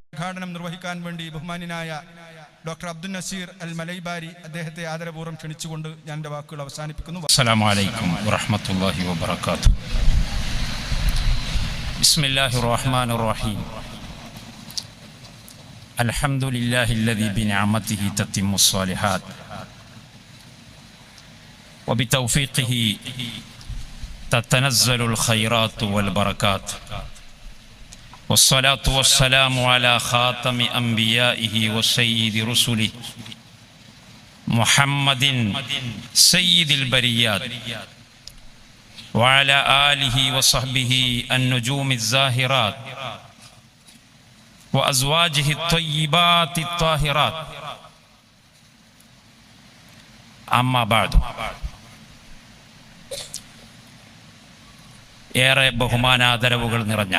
ഉദ്ഘാടനം നിർവഹിക്കാൻ വേണ്ടി ബഹുമാന്യനായ ഡോക്ടർ അബ്ദുൽ നസീർ അൽ മലൈബാരി അദ്ദേഹത്തെ ആദരപൂർവ്വം ക്ഷണിച്ചുകൊണ്ട് ഞാൻ എൻ്റെ വാക്കുകൾ അവസാനിപ്പിക്കുന്നു. അസ്സലാമു അലൈക്കും വറഹ്മത്തുള്ളാഹി വബറകാതുഹു. ബിസ്മില്ലാഹിർ റഹ്മാനിർ റഹീം. അൽഹംദുലില്ലാഹില്ലദീ ബിനിഅമതിഹി തത്തിമ്മുസ് സ്വാലിഹാത്ത് വബിതൗഫീഖിഹി തതനസ്സലുൽ ഖൈറാത്തു വൽ ബറകാത്ത്. والصلاة والسلام على خاتم أنبيائه وسيد رسله محمد سيد البريات وعلى آله وصحبه النجوم الزاهرات وأزواجه الطيبات الطاهرات. أما بعد. ഏറെ ബഹുമാനാദരവുകൾ നിറഞ്ഞ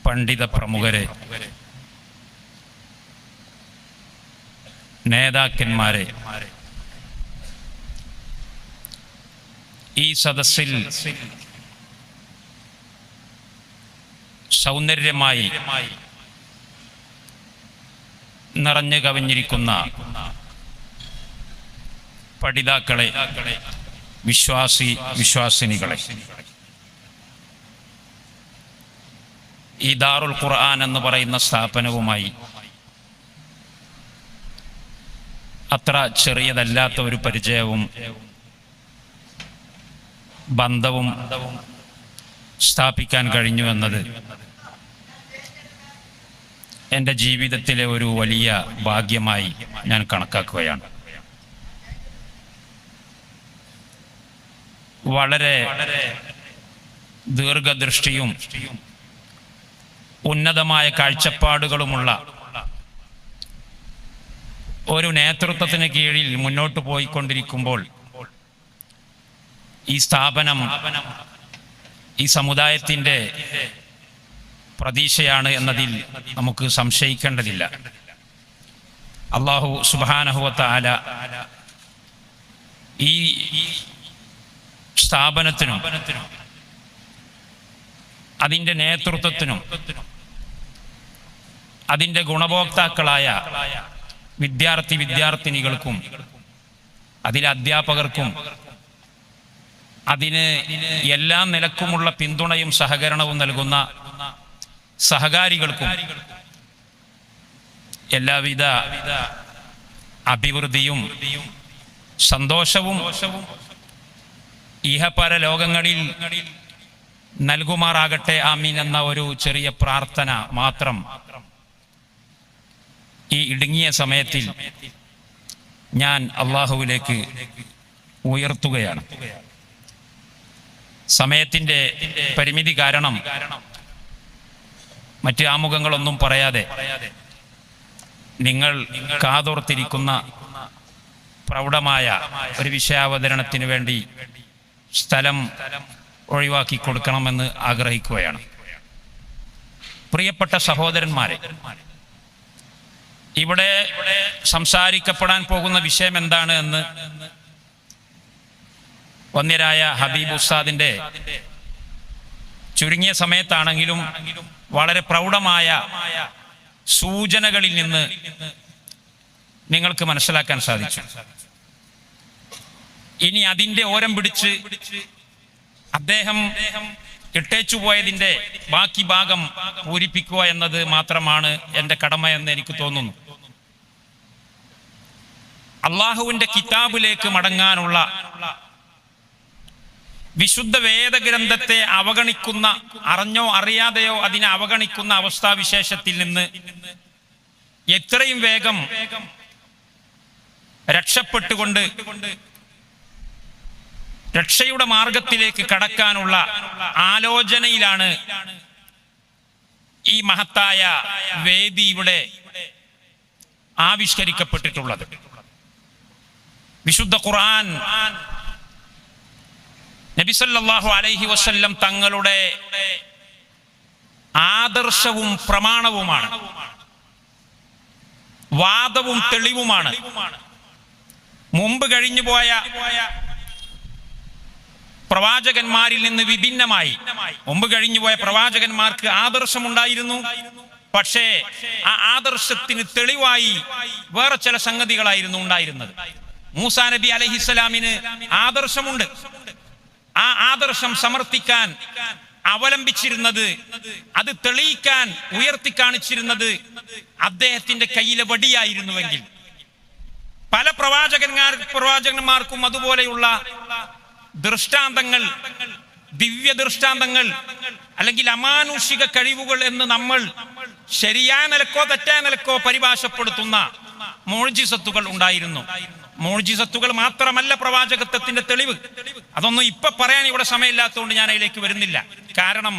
പണ്ഡിത പ്രമുഖരെ, നേതാക്കന്മാരെ, ഈ സദസ്സിൽ സൗന്ദര്യമായി നിറഞ്ഞു കവിഞ്ഞിരിക്കുന്ന പഠിതാക്കളെ, വിശ്വാസിനികളെ, ഈ ദാറുൽ ഖുർആൻ എന്ന് പറയുന്ന സ്ഥാപനവുമായി അത്ര ചെറിയതല്ലാത്ത ഒരു പരിചയവും ബന്ധവും സ്ഥാപിക്കാൻ കഴിഞ്ഞു എന്നത് എൻ്റെ ജീവിതത്തിലെ ഒരു വലിയ ഭാഗ്യമായി ഞാൻ കണക്കാക്കുകയാണ്. വളരെ ദീർഘദൃഷ്ടിയും ഉന്നതമായ കാഴ്ചപ്പാടുകളുമുള്ള ഒരു നേതൃത്വത്തിന് കീഴിൽ മുന്നോട്ട് പോയിക്കൊണ്ടിരിക്കുമ്പോൾ ഈ സ്ഥാപനം ഈ സമുദായത്തിൻ്റെ പ്രതീക്ഷയാണ് എന്നതിൽ നമുക്ക് സംശയിക്കേണ്ടതില്ല. അല്ലാഹു സുബ്ഹാനഹു വ തആല ഈ സ്ഥാപനത്തിനും അതിൻ്റെ നേതൃത്വത്തിനും അതിൻ്റെ ഗുണഭോക്താക്കളായ വിദ്യാർത്ഥിനികൾക്കും അതിലെ അധ്യാപകർക്കും അതിന് എല്ലാ നിലക്കുമുള്ള പിന്തുണയും സഹകരണവും നൽകുന്ന സഹകാരികൾക്കും എല്ലാവിധ അഭിവൃദ്ധിയും സന്തോഷവും ഇഹപര ലോകങ്ങളിൽ നൽകുമാറാകട്ടെ, ആമീൻ എന്ന ഒരു ചെറിയ പ്രാർത്ഥന മാത്രം ഈ ഇടുങ്ങിയ സമയത്തിൽ ഞാൻ അള്ളാഹുവിലേക്ക് ഉയർത്തുകയാണ്. സമയത്തിൻ്റെ പരിമിതി കാരണം മറ്റ് ആമുഖങ്ങളൊന്നും പറയാതെ നിങ്ങൾ കാതോർത്തിരിക്കുന്ന പ്രൗഢമായ ഒരു വിഷയാവതരണത്തിന് വേണ്ടി സ്ഥലം ഒഴിവാക്കി കൊടുക്കണമെന്ന് ആഗ്രഹിക്കുകയാണ്. പ്രിയപ്പെട്ട സഹോദരന്മാരെ, ഇവിടെ സംസാരിക്കപ്പെടാൻ പോകുന്ന വിഷയം എന്താണ് എന്ന് വന്ദ്യരായ ഹബീബ് ഉസ്താദിന്റെ ചുരുങ്ങിയ സമയത്താണെങ്കിലും വളരെ പ്രൗഢമായ സൂചനകളിൽ നിന്ന് നിങ്ങൾക്ക് മനസ്സിലാക്കാൻ സാധിച്ചു. ഇനി അതിൻ്റെ ഓരം പിടിച്ച് അദ്ദേഹം ഇട്ടേച്ചു പോയതിൻ്റെ ബാക്കി ഭാഗം പൂരിപ്പിക്കുക എന്നത് മാത്രമാണ് എൻ്റെ കടമ എന്ന് എനിക്ക് തോന്നുന്നു. അള്ളാഹുവിൻ്റെ കിതാബിലേക്ക് മടങ്ങാനുള്ള, വിശുദ്ധ വേദഗ്രന്ഥത്തെ അവഗണിക്കുന്ന, അറിഞ്ഞോ അറിയാതെയോ അതിനെ അവഗണിക്കുന്ന അവസ്ഥാവിശേഷത്തിൽ നിന്ന് എത്രയും വേഗം രക്ഷപ്പെട്ടുകൊണ്ട് രക്ഷയുടെ മാർഗത്തിലേക്ക് കടക്കാനുള്ള ആലോചനയിലാണ് ഈ മഹത്തായ വേദി ഇവിടെ ആവിഷ്കരിക്കപ്പെട്ടിട്ടുള്ളത്. വിശുദ്ധ ഖുർആൻ നബി സല്ലല്ലാഹു അലൈഹി വസല്ലം തങ്ങളുടെ ആദർശവും പ്രമാണവുമാണ്, വാദവും തെളിവുമാണ്. മുമ്പ് കഴിഞ്ഞു പോയ പ്രവാചകന്മാരിൽ നിന്ന് വിഭിന്നമായി. മുമ്പ് കഴിഞ്ഞുപോയ പ്രവാചകന്മാർക്ക് ആദർശമുണ്ടായിരുന്നു. പക്ഷേ ആ ആദർശത്തിന് തെളിവായി വേറെ ചില സംഗതികളായിരുന്നു ഉണ്ടായിരുന്നത്. മൂസാ നബി അലൈഹിസ്സലാമിന് ആദർശമുണ്ട്. ആ ആദർശം സമർത്ഥിക്കാൻ അവലംബിച്ചിരുന്നത്, അത് തെളിയിക്കാൻ ഉയർത്തി കാണിച്ചിരുന്നത് അദ്ദേഹത്തിന്റെ കയ്യിലെ വടിയായിരുന്നുവെങ്കിൽ, പല പ്രവാചകന്മാർക്കും അതുപോലെയുള്ള ദൃഷ്ടാന്തങ്ങൾ, ദിവ്യ ദൃഷ്ടാന്തങ്ങൾ അല്ലെങ്കിൽ അമാനുഷിക കഴിവുകൾ എന്ന് നമ്മൾ ശരിയായ നിലക്കോ തെറ്റായ നിലക്കോ പരിഭാഷപ്പെടുത്തുന്ന മോഴ്ജിസത്തുകൾ ഉണ്ടായിരുന്നു. മോഴ്ജിസത്തുകൾ മാത്രമല്ല പ്രവാചകത്വത്തിന്റെ തെളിവ്. അതൊന്നും ഇപ്പൊ പറയാൻ ഇവിടെ സമയമില്ലാത്തതുകൊണ്ട് ഞാൻ അതിലേക്ക് വരുന്നില്ല. കാരണം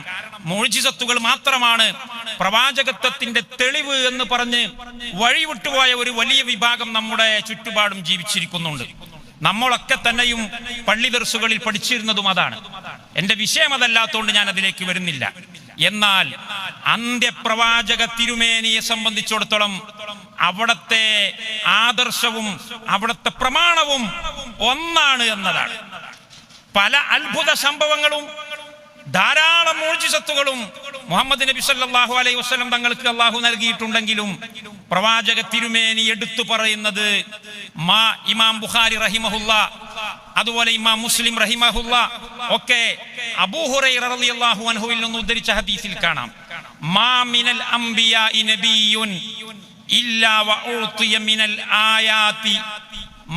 മോഴ്ജിസത്തുകൾ മാത്രമാണ് പ്രവാചകത്വത്തിന്റെ തെളിവ് എന്ന് പറഞ്ഞ് വഴിവിട്ടുപോയ ഒരു വലിയ വിഭാഗം നമ്മുടെ ചുറ്റുപാടും ജീവിച്ചിരിക്കുന്നുണ്ട്. നമ്മളൊക്കെ തന്നെയും പള്ളി ദർസുകളിൽ പഠിച്ചിരുന്നതും അതാണ്. എന്റെ വിഷയം അതല്ലാത്തതുകൊണ്ട് ഞാൻ അതിലേക്ക് വരുന്നില്ല. എന്നാൽ അന്ത്യപ്രവാചക തിരുമേനിയെ സംബന്ധിച്ചിടത്തോളം അവിടത്തെ ആദർശവും അവിടത്തെ പ്രമാണവും ഒന്നാണ് എന്നതാണ്. പല അത്ഭുത സംഭവങ്ങളും ധാരാളം മോഴ്ജിസത്തുകളും മുഹമ്മദ് നബി സല്ലല്ലാഹു അലൈഹി വസല്ലം തങ്ങൾക്ക് അള്ളാഹു നൽകിയിട്ടുണ്ടെങ്കിലും പ്രവാചക തിരുമേനി എടുത്തു പറയുന്നത് ഇമാം ബുഖാരി റഹിമഹുല്ല, അതുപോലെ ഇമാം മുസ്ലിം റഹിമഹുല്ല ഒക്കെ അബൂ ഹുറൈറ റളിയല്ലാഹു അൻഹുവിൽ നിന്ന് ഉദ്ധരിച്ച ഹദീസിൽ കാണാം, മാ മിനൽ അംബിയാഇ നബിയ്യുൻ ഇല്ലാ വഉതിയ മിനൽ ആയാതി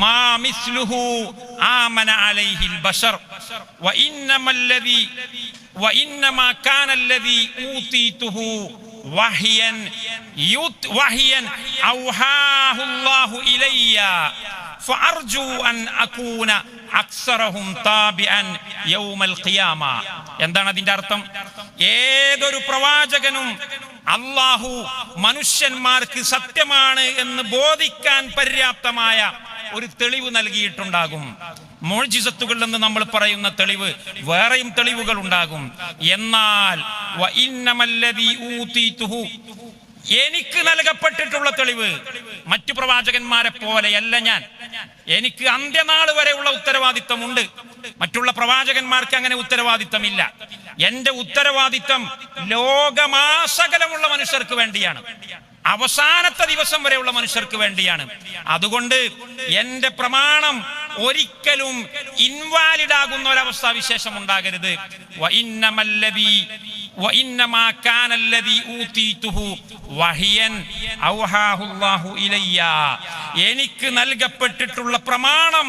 മാ മിസ്ലുഹു ആമന അലൈഹിൽ ബശർ വഇന്നമാ കാന അല്ലദീ ഊതീതുഹു വഹ്യൻ ഔഹാഹു അല്ലാഹു ഇലയ്യ ഫഅർജു അൻ അകൂന അക്സറഹും താബിഅൻ യൗമൽ ഖിയാമ. എന്താണ് അതിന്റെ അർത്ഥം? ഏതൊരു പ്രവാചകനും അല്ലാഹു മനുഷ്യന്മാർക്ക് സത്യമാണ് എന്ന് ബോധിക്കാൻ പര്യാപ്തമായ ഒരു തെളിവ് നൽകിയിട്ടുണ്ടാകും. മോഴ്ജിസത്തുകൾ എന്ന് നമ്മൾ പറയുന്ന തെളിവ് വേറെയും തെളിവുകൾ ഉണ്ടാകും. എന്നാൽ എനിക്ക് നൽകപ്പെട്ടിട്ടുള്ള തെളിവ് മറ്റു പ്രവാചകന്മാരെ പോലെയല്ല. എനിക്ക് അന്ത്യനാൾ വരെയുള്ള ഉത്തരവാദിത്തമുണ്ട്. മറ്റുള്ള പ്രവാചകന്മാർക്ക് അങ്ങനെ ഉത്തരവാദിത്തമില്ല. എന്റെ ഉത്തരവാദിത്തം ലോകമാസകലമുള്ള മനുഷ്യർക്ക് വേണ്ടിയാണ്, അവസാനത്തെ ദിവസം വരെയുള്ള മനുഷ്യർക്ക് വേണ്ടിയാണ്. അതുകൊണ്ട് എന്റെ പ്രമാണം ഒരിക്കലും ഇൻവാലിഡ് ആകുന്ന ഒരവസ്ഥാ വിശേഷം ഉണ്ടാകരുത്. എനിക്ക് നൽകപ്പെട്ടിട്ടുള്ള പ്രമാണം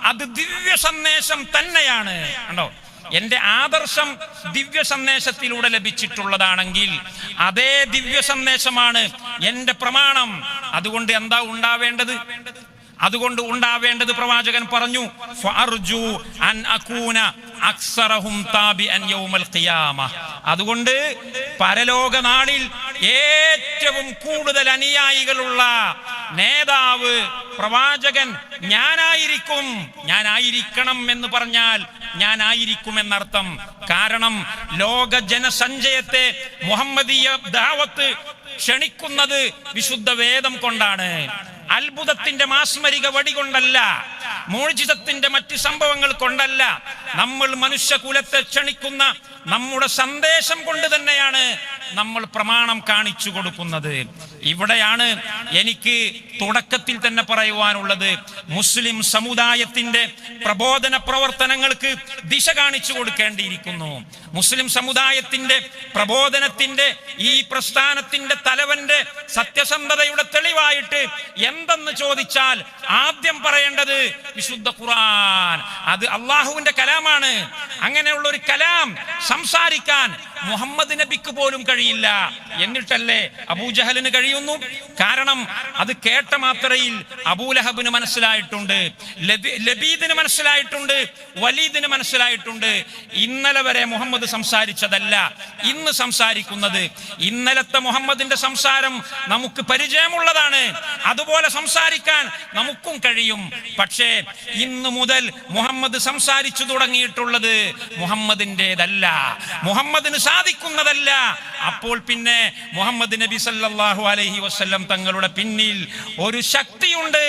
അത് ദിവ്യ സന്ദേശം തന്നെയാണ്. കണ്ടോ, എന്റെ ആദർശം ദിവ്യ സന്ദേശത്തിലൂടെ ലഭിച്ചിട്ടുള്ളതാണെങ്കിൽ അതേ ദിവ്യ സന്ദേശമാണ് എന്റെ പ്രമാണം. അതുകൊണ്ട് എന്താ ഉണ്ടാവേണ്ടത്? അതുകൊണ്ട് ഉണ്ടാവേണ്ടത് പ്രവാചകൻ പറഞ്ഞു, ഫഅർജു അൻ അകൂന അക്സറഹും താബിഅൻ യൗമൽ ഖിയാമ. അതുകൊണ്ട് പരലോക നാളിൽ ഏറ്റവും കൂടുതൽ അനുയായികളുള്ള നേതാവ് പ്രവാചകൻ ഞാനായിരിക്കണം എന്ന് പറഞ്ഞാൽ ഞാനായിരിക്കും എന്നർത്ഥം. കാരണം ലോക ജനസഞ്ചയത്തെ മുഹമ്മദീയ ദഅവത്ത് ക്ഷണിക്കുന്നത് വിശുദ്ധ വേദം കൊണ്ടാണ്. അത്ഭുതത്തിന്റെ മാസ്മരിക വടി കൊണ്ടല്ല, മോചിതത്തിന്റെ മറ്റ് സംഭവങ്ങൾ കൊണ്ടല്ല. നമ്മൾ മനുഷ്യകുലത്തെ ക്ഷണിക്കുന്ന നമ്മുടെ സന്ദേശം കൊണ്ട് തന്നെയാണ് നമ്മൾ പ്രമാണം കാണിച്ചു കൊടുക്കുന്നത്. ഇവിടെയാണ് എനിക്ക് തുടക്കത്തിൽ തന്നെ പറയുവാനുള്ളത്, മുസ്ലിം സമുദായത്തിന്റെ പ്രബോധന പ്രവർത്തനങ്ങൾക്ക് ദിശ കാണിച്ചു കൊടുക്കേണ്ടിയിരിക്കുന്നു. മുസ്ലിം സമുദായത്തിന്റെ പ്രബോധനത്തിന്റെ ഈ പ്രസ്ഥാനത്തിന്റെ തലവന്റെ സത്യസന്ധതയുടെ തെളിവായിട്ട് എന്തെന്ന് ചോദിച്ചാൽ ആദ്യം പറയേണ്ടത് വിശുദ്ധ ഖുർആൻ. അത് അള്ളാഹുവിന്റെ കലാമാണ്. അങ്ങനെയുള്ള ഒരു കലാം സംസാരിക്കാൻ മുഹമ്മദ് നബിക്ക് പോലും കഴിയില്ല. എന്നിട്ടല്ലേ അബൂജഹലിന് കഴിയുന്നു? കാരണം അത് കേട്ട മാത്രയിൽ അബൂലഹബിന് മനസ്സിലായിട്ടുണ്ട്, ലബീദിന് മനസ്സിലായിട്ടുണ്ട്, വലീദിന് മനസ്സിലായിട്ടുണ്ട്. ഇന്നലെ വരെ മുഹമ്മദ് സംസാരിച്ചതല്ല ഇന്ന് സംസാരിക്കുന്നത്. ഇന്നലത്തെ മുഹമ്മദിന്റെ സംസാരം നമുക്ക് പരിചയമുള്ളതാണ്, അതുപോലെ സംസാരിക്കാൻ നമുക്കും കഴിയും. പക്ഷേ ഇന്ന് മുതൽ മുഹമ്മദ് സംസാരിച്ചു തുടങ്ങിയിട്ടുള്ളത് മുഹമ്മദിൻ്റെതല്ല, മുഹമ്മദിന് സാധിക്കുന്നതല്ല. അപ്പോൾ പിന്നെ മുഹമ്മദ് നബി സല്ലല്ലാഹു അലൈഹി വസല്ലം തങ്ങളുടെ പിന്നിൽ ഒരു ശക്തിയുണ്ട്.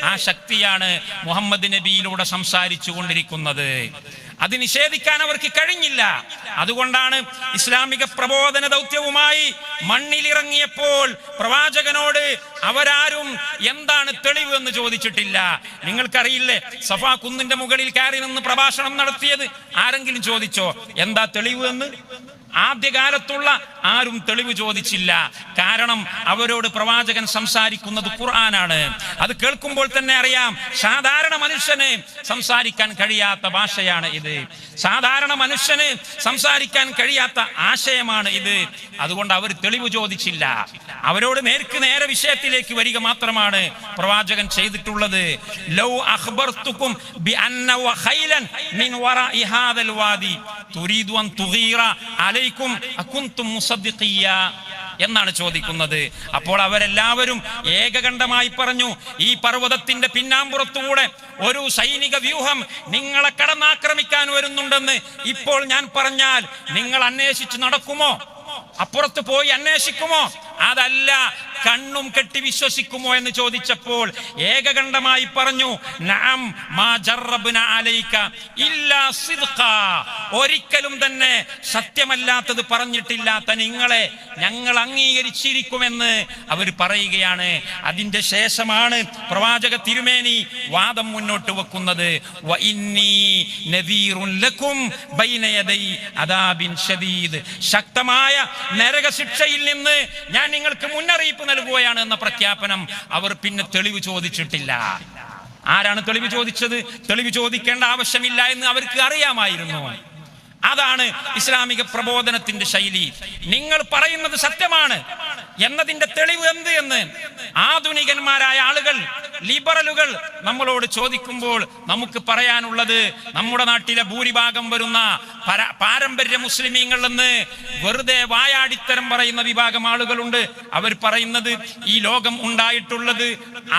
ആ ശക്തിയാണ് മുഹമ്മദ് നബിയിലൂടെ സംസാരിച്ചു കൊണ്ടിരിക്കുന്നത്. അത് നിഷേധിക്കാൻ അവർക്ക് കഴിഞ്ഞില്ല. അതുകൊണ്ടാണ് ഇസ്ലാമിക പ്രബോധന ദൗത്യവുമായി മണ്ണിലിറങ്ങിയപ്പോൾ പ്രവാചകനോട് അവരാരും എന്താണ് തെളിവ് എന്ന് ചോദിച്ചിട്ടില്ല. നിങ്ങൾക്കറിയില്ലേ, സഫാ കുന്നിന്റെ മുകളിൽ കയറി നിന്ന് പ്രഭാഷണം നടത്തിയത് ആരെങ്കിലും ചോദിച്ചോ എന്താ തെളിവ് എന്ന്? ആദ്യകാലത്തുള്ള ആരും തെളിവ് ചോദിച്ചില്ല. കാരണം അവരോട് പ്രവാചകൻ സംസാരിക്കുന്നത് ഖുർആനാണ്. അത് കേൾക്കുമ്പോൾ തന്നെ അറിയാം സാധാരണ മനുഷ്യന് സംസാരിക്കാൻ കഴിയാത്ത ഭാഷയാണ് ഇത്, സാധാരണ മനുഷ്യന് സംസാരിക്കാൻ കഴിയാത്ത ആശയമാണ് ഇത്. അതുകൊണ്ട് അവർ തെളിവ് ചോദിച്ചില്ല. അവരോട് നേർക്ക് നേരെ വിഷയത്തിലേക്ക് വരിക മാത്രമാണ് പ്രവാചകൻ ചെയ്തിട്ടുള്ളത്. ലൗ അഖ്ബർതുകും ബിഅന്ന വഖൈലൻ മിൻ വറാഇ ഹാദൽ വാദി തുരീദു അൻ തുഗീറ അലൈക്കും അകുൻതും മുസദ്ദിഖിയ എന്നാണ് ചോദിക്കുന്നത്. അപ്പോൾ അവരെല്ലാവരും ഏകകണ്ഠമായി പറഞ്ഞു, ഈ പർവ്വതത്തിന്റെ പിന്നാമ്പുറത്തുകൂടെ ഒരു സൈനിക വ്യൂഹം നിങ്ങളെ കടന്നാക്രമിക്കാൻ വരുന്നുണ്ടെന്ന് ഇപ്പോൾ ഞാൻ പറഞ്ഞാൽ നിങ്ങൾ അന്വേഷിച്ച് നടക്കുമോ? അപ്പുറത്ത് പോയി അന്വേഷിക്കുമോ? അതല്ല, കണ്ണും കെട്ടി വിശ്വസിക്കുമോ എന്ന് ചോദിച്ചപ്പോൾ ഏകകണ്ഠമായി പറഞ്ഞു, നഅം മാ ജറബ്ന അലൈക ഇല്ലാ സിദ്ഖാ, ഒരിക്കലും തന്നെ സത്യമല്ലാത്തത് പറഞ്ഞിട്ടില്ലാത്ത നിങ്ങളെ ഞങ്ങൾ അംഗീകരിച്ചിരിക്കുമെന്ന് അവർ പറയുകയാണ്. അതിന്റെ ശേഷമാണ് പ്രവാചക തിരുമേനി വാദം മുന്നോട്ട് വെക്കുന്നത്. വ ഇന്നി നദീറുൻ ലക്കും ബൈന യദൈ അദാബിൻ ശദീദ്, ശക്തമായ നരകശിക്ഷയിൽ നിന്ന് ഞാൻ നിങ്ങൾക്ക് മുന്നറിയിപ്പ് നൽകുകയാണ് എന്ന പ്രഖ്യാപനം. അവർ പിന്നെ തെളിവ് ചോദിച്ചിട്ടില്ല. ആരാണ് തെളിവ് ചോദിച്ചത്? തെളിവ് ചോദിക്കേണ്ട ആവശ്യമില്ല എന്ന് അവർക്ക് അറിയാമായിരുന്നു. അതാണ് ഇസ്ലാമിക പ്രബോധനത്തിന്റെ ശൈലി. നിങ്ങൾ പറയുന്നത് സത്യമാണ് എന്നതിന്റെ തെളിവ് എന്ത് എന്ന് ആധുനികന്മാരായ ആളുകൾ, ലിബറലുകൾ നമ്മളോട് ചോദിക്കുമ്പോൾ നമുക്ക് പറയാനുള്ളത്, നമ്മുടെ നാട്ടിലെ ഭൂരിഭാഗം വരുന്ന പാരമ്പര്യ മുസ്ലിമീങ്ങൾ എന്ന് വെറുതെ വായാടിത്തരം പറയുന്ന വിഭാഗം ആളുകളുണ്ട്. അവർ പറയുന്നത് ഈ ലോകം ഉണ്ടായിട്ടുള്ളത്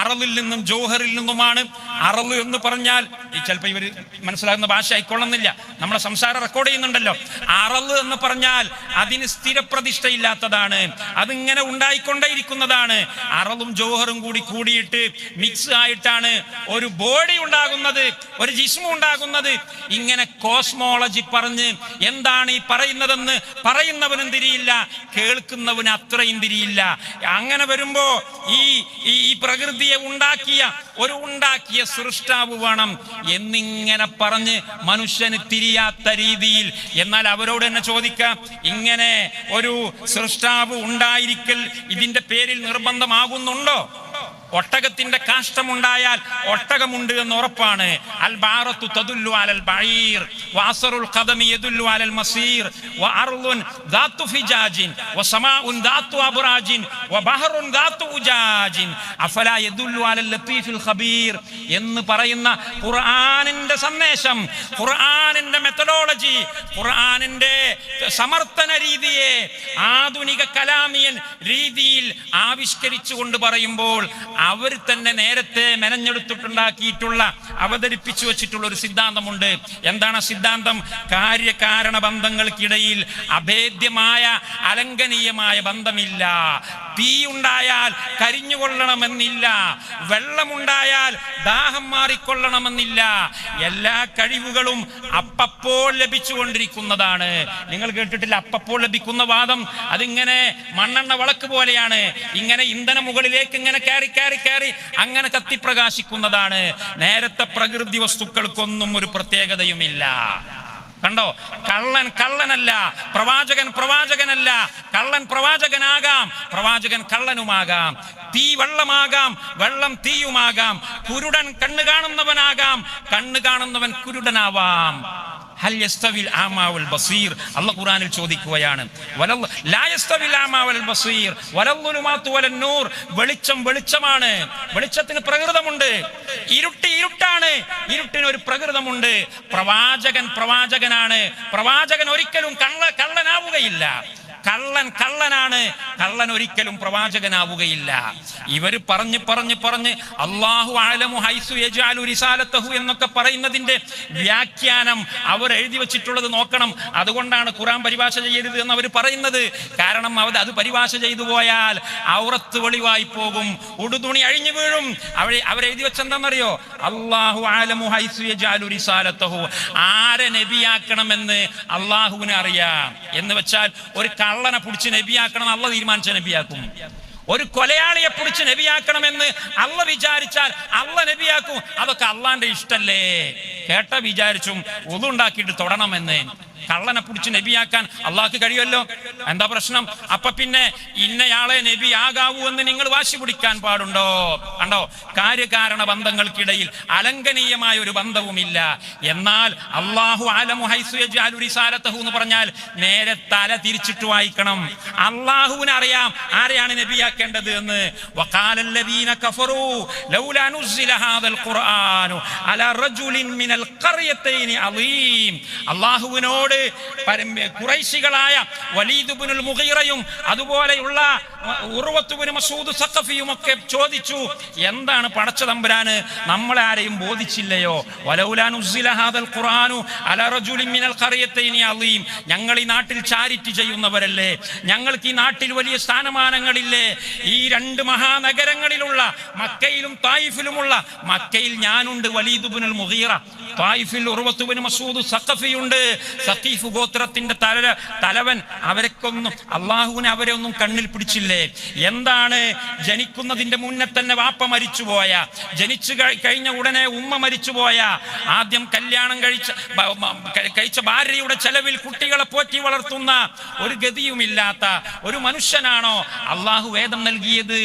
അറളിൽ നിന്നും ജോഹറിൽ നിന്നുമാണ്. അറള് എന്ന് പറഞ്ഞാൽ ചിലപ്പോൾ ഇവർ മനസ്സിലാകുന്ന ഭാഷ ആയിക്കൊള്ളുന്നില്ല, നമ്മളെ സംസാരം റെക്കോർഡ് ചെയ്യുന്നുണ്ടല്ലോ. അറള് എന്ന് പറഞ്ഞാൽ അതിന് സ്ഥിരപ്രതിഷ്ഠയില്ലാത്തതാണ്, അതിങ്ങനെ ഉണ്ടായിക്കൊണ്ടേയിരിക്കുന്നതാണ്. അറളും ജോഹറും കൂടി കൂടിയിട്ട് മിക്സ് ആയിട്ടാണ് ഒരു ബോഡി ഉണ്ടാകുന്നത്, ഒരു ജിസ്മു ഉണ്ടാകുന്നത്. ഇങ്ങനെ കോസ്മോളജി പറഞ്ഞ് എന്താണ് ഈ പറയുന്നതെന്ന് പറയുന്നവനും തിരിയില്ല, കേൾക്കുന്നവന് അത്രയും തിരിയില്ല. അങ്ങനെ വരുമ്പോ ഈ പ്രകൃതിയെ ഉണ്ടാക്കിയ സൃഷ്ടാവ് വേണം എന്നിങ്ങനെ പറഞ്ഞ് മനുഷ്യന് തിരിയാത്ത രീതിയിൽ. എന്നാൽ അവരോട് തന്നെ ചോദിക്കാം, ഇങ്ങനെ ഒരു സൃഷ്ടാവ് ഉണ്ടായിരിക്കൽ ഇതിന്റെ പേരിൽ നിർബന്ധമാകുന്നുണ്ടോ? ഒട്ടകത്തിന്റെ കാഷ്ടമുണ്ടായാൽ ഒട്ടകമുണ്ട് എന്ന് ഉറപ്പാണ്. അൽ ബാറത്തു തദുല്ലു അലൽ ബഈർ വഅസ്റുൽ ഖദമി യദുല്ലു അലൽ മസീർ വഅർളുൻ ദാതു ഫിജാജിൻ വസമാഉൻ ദാതു അബ്റാജിൻ വബഹറുൻ ദാതു ഉജാജിൻ അഫലാ യദുല്ലു അലൽ ലത്തീഫിൽ ഖബീർ എന്ന് പറയുന്ന ഖുർആനിന്റെ സന്ദേശം, ഖുർആനിന്റെ മെത്തഡോളജി, ഖുർആനിന്റെ സമർത്ഥന രീതിയെ ആധുനിക കലാമിയൻ രീതിയിൽ ആവിഷ്കരിച്ചുകൊണ്ട് പറയുമ്പോൾ അവർ തന്നെ നേരത്തെ മെനഞ്ഞെടുത്തിട്ടുണ്ടാക്കിയിട്ടുള്ള അവതരിപ്പിച്ചു വെച്ചിട്ടുള്ള ഒരു സിദ്ധാന്തമുണ്ട്. എന്താണ് സിദ്ധാന്തം? കാര്യകാരണ ബന്ധങ്ങൾക്കിടയിൽ അഭേദ്യമായ അലംഘനീയമായ ബന്ധമില്ല. തീ ഉണ്ടായാൽ കരിഞ്ഞുകൊള്ളണമെന്നില്ല, വെള്ളമുണ്ടായാൽ ദാഹം മാറിക്കൊള്ളണമെന്നില്ല. എല്ലാ കഴിവുകളും അപ്പപ്പോൾ ലഭിച്ചുകൊണ്ടിരിക്കുന്നതാണ്. നിങ്ങൾ കേട്ടിട്ടില്ല അപ്പപ്പോൾ ലഭിക്കുന്ന വാദം? അതിങ്ങനെ മണ്ണെണ്ണ വിളക്ക് പോലെയാണ്, ഇങ്ങനെ ഇന്ധന മുകളിലേക്ക് ഇങ്ങനെ കയറി അങ്ങനെ കത്തിപ്രകാശിക്കുന്നതാണ്. നേരത്തെ പ്രകൃതി വസ്തുക്കൾക്കൊന്നും ഒരു പ്രത്യേകതയുമില്ല. കണ്ടോ? കള്ളനല്ല, പ്രവാചകനല്ല. കള്ളൻ പ്രവാചകനാകാം, പ്രവാചകൻ കള്ളനുമാകാം. തീ വെള്ളമാകാം, വെള്ളം തീയുമാകാം. കുരുടൻ കണ്ണ് കാണുന്നവനാകാം, കണ്ണ് കാണുന്നവൻ കുരുടനാവാം. ഹൽ യസ്തവിൽ ആമാ വൽ ബസീർ, അല്ലാഹു ഖുർആനിൽ ചോദിക്കുകയാണ്. ലാ യസ്തവിൽ ആമാ വൽ ബസീർ വലദ്ദുലുമാതു വലൻ നൂർ, വെളിച്ചമാണ്, വെളിച്ചത്തിന് പ്രകൃതമുണ്ട്. ഇരുട്ടാണ്, ഇരുട്ടിന് ഒരു പ്രകൃതമുണ്ട്. പ്രവാചകനാണ്, പ്രവാചകൻ ഒരിക്കലും കള്ളനാവുകയില്ല. കള്ളനാണ്, കള്ളൻ ഒരിക്കലും പ്രവാചകനാവുകയില്ല. ഇവർ പറഞ്ഞ് അല്ലാഹു അഅലമു ഹൈസു യജഅലു റിസാലതഹു എന്നൊക്കെ പറയുന്നതിന്റെ വ്യാഖ്യാനം അവർ എഴുതി വെച്ചിട്ടുള്ളത് നോക്കണം. അതുകൊണ്ടാണ് ഖുർആൻ പരിഭാഷ ചെയ്യരുത് എന്ന് അവർ പറയുന്നത്. കാരണം അത് പരിഭാഷ ചെയ്തു പോയാൽ ഔറത്ത് വെളിവായി പോകും, ഉടുതുണി അഴിഞ്ഞു വീഴും. അവരെഴുതി വെച്ചെന്താണെന്നറിയോ? അല്ലാഹു അഅലമു ഹൈസു യജഅലു റിസാലതഹു. ആരെ നബിയാക്കണമെന്ന് അള്ളാഹുവിന് അറിയാം എന്ന് വെച്ചാൽ ഒരു കള്ളനെ പിടിച്ച് നബിയാക്കണം അള്ളാഹ് തീരുമാനിച്ച നബിയാക്കും. ഒരു കൊലയാളിയെ പിടിച്ച് നബിയാക്കണമെന്ന് അള്ളാഹ് വിചാരിച്ചാൽ അള്ളാഹ് നബിയാക്കും. അതൊക്കെ അള്ളാന്റെ ഇഷ്ടല്ലേ? കേട്ട വിചാരിച്ചും ഒതുണ്ടാക്കിയിട്ട് തൊടണമെന്ന്. കള്ളനെ പിടിച്ച് നബിയാക്കാൻ അള്ളാഹ്ക്ക് കഴിയുമല്ലോ. എന്താ പ്രശ്നം? അപ്പൊ പിന്നെ ഇന്നയാളെ നബി ആകാവൂ എന്ന് നിങ്ങൾ വാശി പിടിക്കാൻ പാടുണ്ടോ? കണ്ടോ, കാര്യകാരണ ബന്ധങ്ങൾക്കിടയിൽ അലംഘനീയമായ ഒരു ബന്ധവുമില്ല. എന്നാൽ അല്ലാഹു അഅലമു ഹൈസു യജഅലു റിസാലതഹു എന്ന് പറഞ്ഞാൽ നേരെ തല തിരിച്ചിട്ട് വായിക്കണം. അള്ളാഹുവിന് അറിയാം ആരെയാണ് നബിയാക്കേണ്ടത് എന്ന്. വഖാലല്ലദീന കഫറൂ ലൗലാ നുസ്സില ഹാദൽ ഖുർആനു അലാ റജുലിൻ മിനൽ ഖർയതൈനി അളീം. അള്ളാഹുവിനോട് ഖുറൈശികളായ വലീദ് ഇബ്നുൽ മുഗീറയും അതുപോലെയുള്ള ഉർവത്ത് ഇബ്നു മസ്ഊദ് സഖഫിയും ഒക്കെ ചോദിച്ചു, എന്താണ് പടച്ച തമ്പുരാന് നമ്മളെ ആരെയും ബോധിച്ചില്ലയോ? വലൗലാ നുസ്സില ഹാദൽ ഖുർആനു അലാ റജുലിൻ മിനൽ ഖർയതൈനി അളീം. ഞങ്ങൾ ഈ നാട്ടിൽ ചാരിറ്റി ചെയ്യുന്നവരല്ലേ, ഞങ്ങൾക്ക് ഈ നാട്ടിൽ വലിയ സ്ഥാനമാനങ്ങളില്ലേ? ഈ രണ്ട് മഹാനഗരങ്ങളിലുള്ള മക്കയിലും തായിഫിലുമുള്ള, മക്കയിൽ ഞാനുണ്ട് വലീദ് ഇബ്നുൽ മുഗീറ, തായിഫിൽ ഉർവത്ത് ഇബ്നു മസ്ഊദ് സഖഫിയുണ്ട്, സഖീഫ് ഗോത്രത്തിന്റെ തലവൻ. അവരൊക്കൊന്നും അള്ളാഹുവിനെ അവരെ ഒന്നും കണ്ണിൽ പിടിച്ചില്ലേ? എന്താണ് ജനിക്കുന്നതിന്റെ മുന്നേ തന്നെ വാപ്പ മരിച്ചുപോയ, ജനിച്ചു കഴിഞ്ഞ ഉടനെ ഉമ്മ മരിച്ചുപോയ, ആദ്യം കല്യാണം കഴിച്ച ഭാര്യയുടെ ചെലവിൽ കുട്ടികളെ പോറ്റി വളർത്തുന്ന ഒരു ഗതിയുമില്ലാത്ത ഒരു മനുഷ്യനാണോ അള്ളാഹു വേദം നൽകിയത്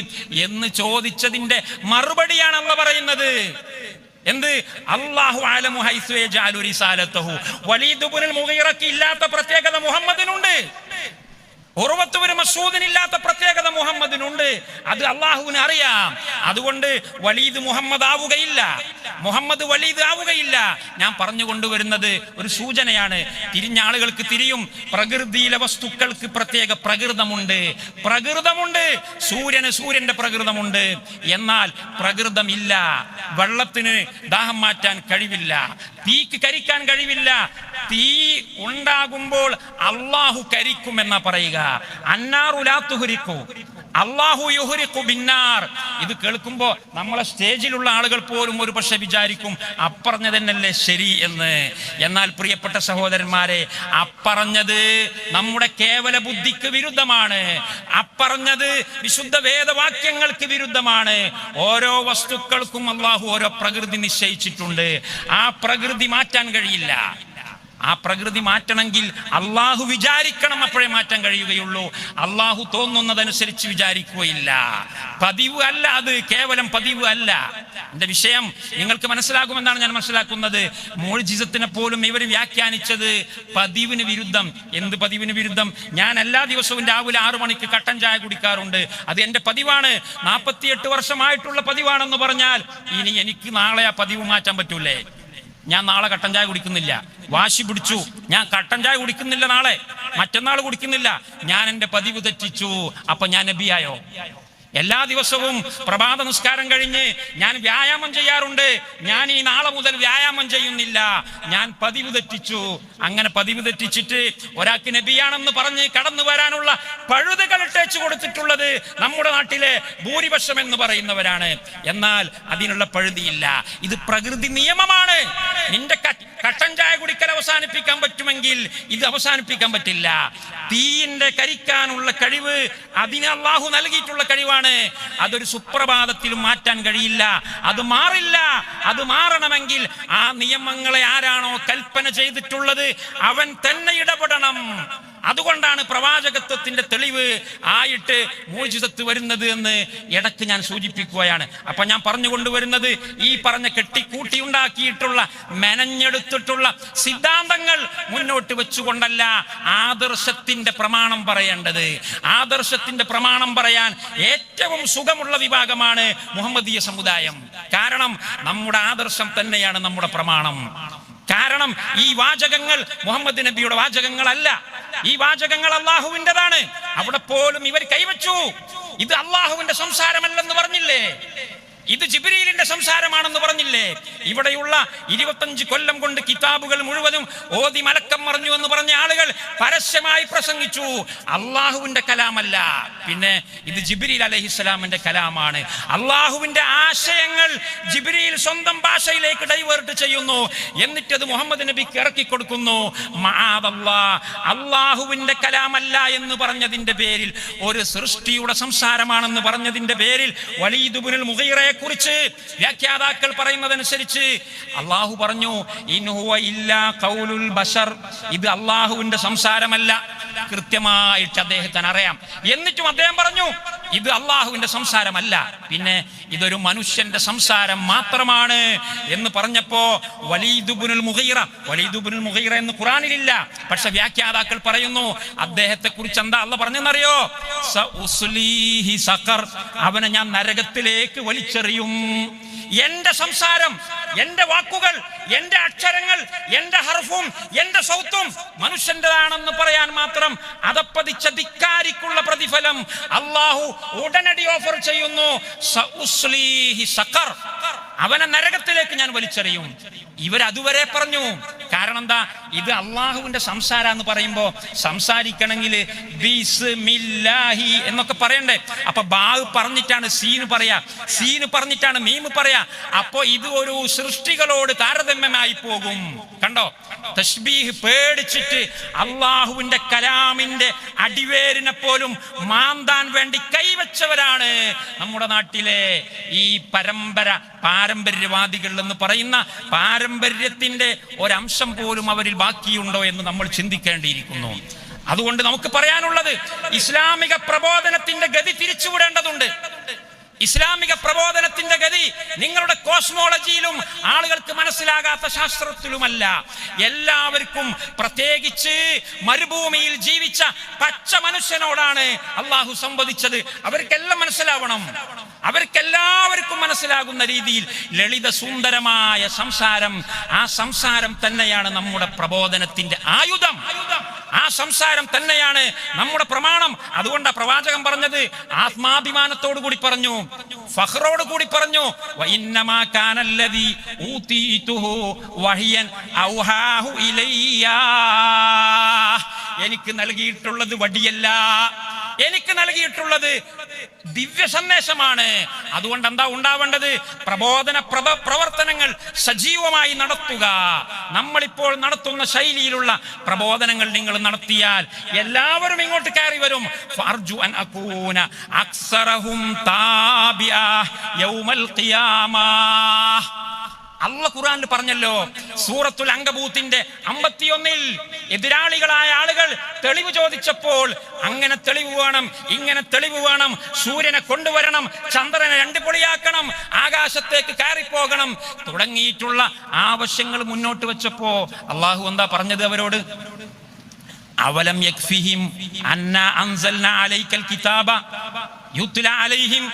എന്ന് ചോദിച്ചതിന്റെ മറുപടിയാണ് അള്ളാഹ് പറയുന്നത്. എന്ത്? അല്ലാഹു അഅലമു ഹൈസു യജഅലു റിസാലതഹു. വലീദ് ഇബ്നുൽ മുഗീറക്ക് ഇല്ലാത്ത പ്രത്യേകത മുഹമ്മദിനുണ്ട്. ഉർവത്ത് ഇബ്നു മസ്ഊദിന് ഇല്ലാത്ത പ്രത്യേകത മുഹമ്മദിനുണ്ട്. അത് അള്ളാഹുവിന് അറിയാം. അതുകൊണ്ട് വലീദ് മുഹമ്മദ് ആവുകയില്ല, മുഹമ്മദ് വലീദ് ആവുകയില്ല. ഞാൻ പറഞ്ഞു കൊണ്ടുവരുന്നത് ഒരു സൂചനയാണ്. തിരിഞ്ഞ ആളുകൾക്ക് തിരിയും. പ്രകൃതിയിലെ വസ്തുക്കൾക്ക് പ്രത്യേക പ്രകൃതമുണ്ട്. സൂര്യന്റെ പ്രകൃതമുണ്ട്. എന്നാൽ പ്രകൃതമില്ല. വെള്ളത്തിന് ദാഹം മാറ്റാൻ കഴിവില്ല, തീക്ക് കരിക്കാൻ കഴിവില്ല. തീ ഉണ്ടാകുമ്പോൾ അള്ളാഹു കരിക്കുമെന്നാ പറയുക. അന്നാറു ലാ തുഹ്രിഖു അല്ലാഹു യുഹ്രിഖു ബിന്നാർ. ഇത് കേൾക്കുമ്പോൾ നമ്മളെ സ്റ്റേജിലുള്ള ആളുകൾ പോലും ഒരു പക്ഷെ വിചാരിക്കും അപ്പറഞ്ഞതന്നല്ലേ ശരി എന്ന്. എന്നാൽ പ്രിയപ്പെട്ട സഹോദരന്മാരെ, അപ്പറഞ്ഞത് നമ്മുടെ കേവല ബുദ്ധിക്ക് വിരുദ്ധമാണ്. അപ്പറഞ്ഞത് വിശുദ്ധ വേദവാക്യങ്ങൾക്ക് വിരുദ്ധമാണ്. ഓരോ വസ്തുക്കൾക്കും അല്ലാഹു ഓരോ പ്രകൃതി നിശ്ചയിച്ചിട്ടുണ്ട്. ആ പ്രകൃതി മാറ്റാൻ കഴിയില്ല. ആ പ്രകൃതി മാറ്റണമെങ്കിൽ അള്ളാഹു വിചാരിക്കണം, അപ്പോഴേ മാറ്റാൻ കഴിയുകയുള്ളൂ. അള്ളാഹു തോന്നുന്നതനുസരിച്ച് വിചാരിക്കുകയില്ല. പതിവ് അല്ല, അത് കേവലം പതിവ് അല്ല. എന്റെ വിഷയം നിങ്ങൾക്ക് മനസ്സിലാകുമെന്നാണ് ഞാൻ മനസ്സിലാക്കുന്നത്. മുഅ്ജിസത്തിനെ പോലും ഇവർ വ്യാഖ്യാനിച്ചത് പതിവിന് വിരുദ്ധം. എന്ത് പതിവിന് വിരുദ്ധം? ഞാൻ എല്ലാ ദിവസവും രാവിലെ 6 മണിക്ക് കട്ടൻ ചായ കുടിക്കാറുണ്ട്, അത് എന്റെ പതിവാണ്, 48 വർഷമായിട്ടുള്ള പതിവാണെന്ന് പറഞ്ഞാൽ ഇനി എനിക്ക് നാളെ ആ പതിവ് മാറ്റാൻ പറ്റൂലേ? ഞാൻ നാളെ കട്ടൻ ചായ കുടിക്കുന്നില്ല, വാശി പിടിച്ചു, ഞാൻ കട്ടൻ ചായ കുടിക്കുന്നില്ല, നാളെ മറ്റന്നാൾ കുടിക്കുന്നില്ല, ഞാൻ എന്റെ പതിവ് തെറ്റിച്ചു. അപ്പൊ ഞാൻ നബിയായോ? എല്ലാ ദിവസവും പ്രഭാത നിസ്കാരം കഴിഞ്ഞ് ഞാൻ വ്യായാമം ചെയ്യാറുണ്ട്. ഞാൻ ഈ നാളെ മുതൽ വ്യായാമം ചെയ്യുന്നില്ല, ഞാൻ പതിവ് തെറ്റിച്ചു. അങ്ങനെ പതിവ് തെറ്റിച്ചിട്ട് ഒരാൾക്ക് നബിയാണെന്ന് പറഞ്ഞ് കടന്നു വരാനുള്ള പഴുതുകൾ ഇട്ടേച്ചു കൊടുത്തിട്ടുള്ളത് നമ്മുടെ നാട്ടിലെ ഭൂരിപക്ഷം എന്ന് പറയുന്നവരാണ്. എന്നാൽ അതിനുള്ള പഴുതിയില്ല. ഇത് പ്രകൃതി നിയമമാണ്. നിന്റെ കട്ടൻ ചായ കുടിക്കൽ അവസാനിപ്പിക്കാൻ പറ്റുമെങ്കിൽ ഇത് അവസാനിപ്പിക്കാൻ പറ്റില്ല. തീയിന്റെ കരിക്കാനുള്ള കഴിവ് അതിന് അല്ലാഹു നൽകിയിട്ടുള്ള കഴിവാണ്. അതൊരു സുപ്രഭാതത്തിലും മാറ്റാൻ കഴിയില്ല. അത് മാറില്ല. അത് മാറണമെങ്കിൽ ആ നിയമങ്ങളെ ആരാണോ കൽപ്പന ചെയ്തിട്ടുള്ളത് അവൻ തന്നെ ഇടപെടണം. അതുകൊണ്ടാണ് പ്രവാചകത്വത്തിന്റെ തെളിവ് ആയിട്ട് മുഅ്ജിസത്ത് വരുന്നത് എന്ന് ഇടയ്ക്ക് ഞാൻ സൂചിപ്പിക്കുകയാണ്. അപ്പൊ ഞാൻ പറഞ്ഞുകൊണ്ടുവരുന്നത് ഈ പറഞ്ഞ കെട്ടിക്കൂട്ടി ഉണ്ടാക്കിയിട്ടുള്ള മെനഞ്ഞെടുത്തിട്ടുള്ള സിദ്ധാന്തങ്ങൾ മുന്നോട്ട് വെച്ചുകൊണ്ടല്ല ആദർശത്തിന്റെ പ്രമാണം പറയേണ്ടത്. ആദർശത്തിന്റെ പ്രമാണം പറയാൻ ഏറ്റവും സുഖമുള്ള വിഭാഗമാണ് മുഹമ്മദീയ സമുദായം. കാരണം നമ്മുടെ ആദർശം തന്നെയാണ് നമ്മുടെ പ്രമാണം. കാരണം ഈ വാചകങ്ങൾ മുഹമ്മദ് നബിയുടെ വാചകങ്ങളല്ല. ഈ വാചകങ്ങൾ അള്ളാഹുവിൻ്റെതാണ്. അവിടെ പോലും ഇവർ കൈവച്ചു. ഇത് അള്ളാഹുവിന്റെ സംസാരമല്ലെന്ന് പറഞ്ഞില്ലേ, ഇത് ജിബ്രീലിന്റെ സംസാരമാണെന്ന് പറഞ്ഞില്ലേ. ഇവിടെയുള്ള 25 കൊല്ലം കൊണ്ട് കിതാബുകൾ മുഴുവനും ഓതി മലക്കം മറിഞ്ഞു എന്ന് പറഞ്ഞ ആളുകൾ പരസ്യമായി പ്രസംഗിച്ചു അള്ളാഹുവിന്റെ കലാമല്ല, പിന്നെ ഇത് ജിബ്രീൽ അലൈഹിസ്സലാമിന്റെ കലാമാണ്. അള്ളാഹുവിന്റെ ആശയങ്ങൾ ജിബ്രീൽ സ്വന്തം ഭാഷയിലേക്ക് ഡൈവേർട്ട് ചെയ്യുന്നു, എന്നിട്ടത് മുഹമ്മദ് നബിക്ക് ഇറക്കി കൊടുക്കുന്നു. മആദല്ലാഹ്, അള്ളാഹുവിന്റെ കലാമല്ല എന്ന് പറഞ്ഞതിന്റെ പേരിൽ, ഒരു സൃഷ്ടിയുടെ സംസാരമാണെന്ന് പറഞ്ഞതിന്റെ പേരിൽ വലീദ് ഇബ്നുൽ മുഗീറയെ കുറിച്ച് വ്യാഖ്യാതാക്കൾ പറയുന്നതനുസരിച്ച് അള്ളാഹു പറഞ്ഞു ഇൻ ഹുവ ഇല്ലാ ഖൗലുൽ ബശർ, ഇത് അള്ളാഹുവിന്റെ സംസാരമല്ല. കൃത്യമായിട്ട് അദ്ദേഹത്തിന് അറിയാം. എന്നിട്ടും അദ്ദേഹം പറഞ്ഞു ഇത് അള്ളാഹുവിന്റെ സംസാരമല്ല, പിന്നെ ഇതൊരു മനുഷ്യന്റെ സംസാരം മാത്രമാണ് എന്ന് പറഞ്ഞപ്പോ വലീദ് ഇബ്നുൽ മുഗീറ എന്ന് ഖുർആനിലില്ല, പക്ഷെ വ്യാഖ്യാതാക്കൾ പറയുന്നു അദ്ദേഹത്തെ കുറിച്ച് എന്താ അള്ളാഹ് പറഞ്ഞെന്നറിയോ? സഉസ്ലീഹി സഖർ, അവനെ ഞാൻ നരകത്തിലേക്ക് വലിച്ചെറിയും. എന്റെ സംസാരം, എന്റെ വാക്കുകൾ, എന്റെ അക്ഷരങ്ങൾ, എന്റെ ഹർഫും എന്റെ സൗത്തും മനുഷ്യന്റേതാണെന്ന് പറയാൻ മാത്രം അതപ്പതിച്ച ധിക്കാരിക്കുള്ള പ്രതിഫലം അള്ളാഹു ഉടനടി ഓഫർ ചെയ്യുന്നു. സഉസ്ലീഹി സഖർ, അവനെ നരകത്തിലേക്ക് ഞാൻ വലിച്ചെറിയും. ഇവരതുവരെ പറഞ്ഞു. കാരണം എന്താ? ഇത് അള്ളാഹുവിന്റെ സംസാരം എന്ന് പറയുമ്പോ സംസാരിക്കണമെങ്കിൽ ബിസ്മില്ലാഹി എന്നൊക്കെ പറയണ്ടേ. അപ്പൊ ബാവ് പറഞ്ഞിട്ടാണ് സീന് പറയാ, സീന് പറഞ്ഞിട്ടാണ് മീമ് പറയാ. അപ്പൊ ഇത് ഒരു സൃഷ്ടികളോട് താരതമ്യമായി പോകും. കണ്ടോ, തശ്ബീഹ് പേടിച്ചിട്ട് അള്ളാഹുവിന്റെ കലാമിന്റെ അടിവേരിനെ പോലും മാന്താൻ വേണ്ടി കൈവച്ചവരാണ് നമ്മുടെ നാട്ടിലെ ഈ പാരമ്പര്യവാദികൾ എന്ന് പറയുന്ന പാരമ്പര്യത്തിന്റെ ഒരംശം പോലും അവരിൽ ബാക്കിയുണ്ടോ എന്ന് നമ്മൾ ചിന്തിക്കേണ്ടിയിരിക്കുന്നു. അതുകൊണ്ട് നമുക്ക് പറയാനുള്ളത്, ഇസ്ലാമിക പ്രബോധനത്തിന്റെ ഗതി തിരിച്ചുവിടേണ്ടതുണ്ട്. ഇസ്ലാമിക പ്രബോധനത്തിന്റെ ഗതി നിങ്ങളുടെ കോസ്മോളജിയിലും ആളുകൾക്ക് മനസ്സിലാകാത്ത ശാസ്ത്രത്തിലുമല്ല. എല്ലാവർക്കും, പ്രത്യേകിച്ച് മരുഭൂമിയിൽ ജീവിച്ച പച്ച മനുഷ്യനോടാണ് അള്ളാഹു സംവദിച്ചത്. അവർക്കെല്ലാം മനസ്സിലാവണം, അവർക്കെല്ലാവർക്കും മനസ്സിലാകുന്ന രീതിയിൽ ലളിത സുന്ദരമായ സംസാരം, ആ സംസാരം തന്നെയാണ് നമ്മുടെ പ്രബോധനത്തിന്റെ ആയുധം. ആ സംസാരം തന്നെയാണ് നമ്മുടെ പ്രമാണം. അതുകൊണ്ട് പ്രവാചകൻ പറഞ്ഞത് ആത്മാഭിമാനത്തോടു കൂടി പറഞ്ഞു, ഫഖ്റോട് കൂടി പറഞ്ഞു, വഇന്നമാ കാനല്ലദീ ഊതീതുഹു വഹിയൻ ഔഹാഹു ഇലയ്യാ, എനിക്ക് നൽകിയിട്ടുള്ളത് വടിയല്ല, എനിക്ക് നൽകിയിട്ടുള്ളത് ദിവ്യ സന്ദേശമാണ്. അതുകൊണ്ട് എന്താ ഉണ്ടാവേണ്ടത്? പ്രബോധന പ്രവർത്തനങ്ങൾ സജീവമായി നടത്തുക. നമ്മളിപ്പോൾ നടത്തുന്ന ശൈലിയിലുള്ള പ്രബോധനങ്ങൾ നിങ്ങൾ നടത്തിയാൽ എല്ലാവരും ഇങ്ങോട്ട് കയറി വരും. ഫർജു അൻ അകൂന അക്സറഹും താബിഅ യൗമൽ ഖിയാമah. അല്ലാഹ് ഖുർആനിൽ പറഞ്ഞല്ലോ, സൂറത്തുൽ അങ്കബൂത്തിന്റെ 51-ൽ എതിരാളികളായ ആളുകൾ തെളിവ് ചോദിച്ചപ്പോൾ, അങ്ങനെ തെളിവ് വേണം, ഇങ്ങനെ തെളിവ് വേണം, സൂര്യനെ കൊണ്ടുവരണം, ചന്ദ്രനെ 2 പൊളിയാക്കണം, ആകാശത്തേക്ക് കയറിപ്പോകണം തുടങ്ങിയിട്ടുള്ള ആവശ്യങ്ങൾ മുന്നോട്ട് വെച്ചപ്പോ അള്ളാഹു എന്താ പറഞ്ഞത് അവരോട്? അവലം യക്ഫിഹിം അന്നാ അൻസൽനാ അലൈക്കൽ കിതാബ യുത്ലാ അലൈഹിം,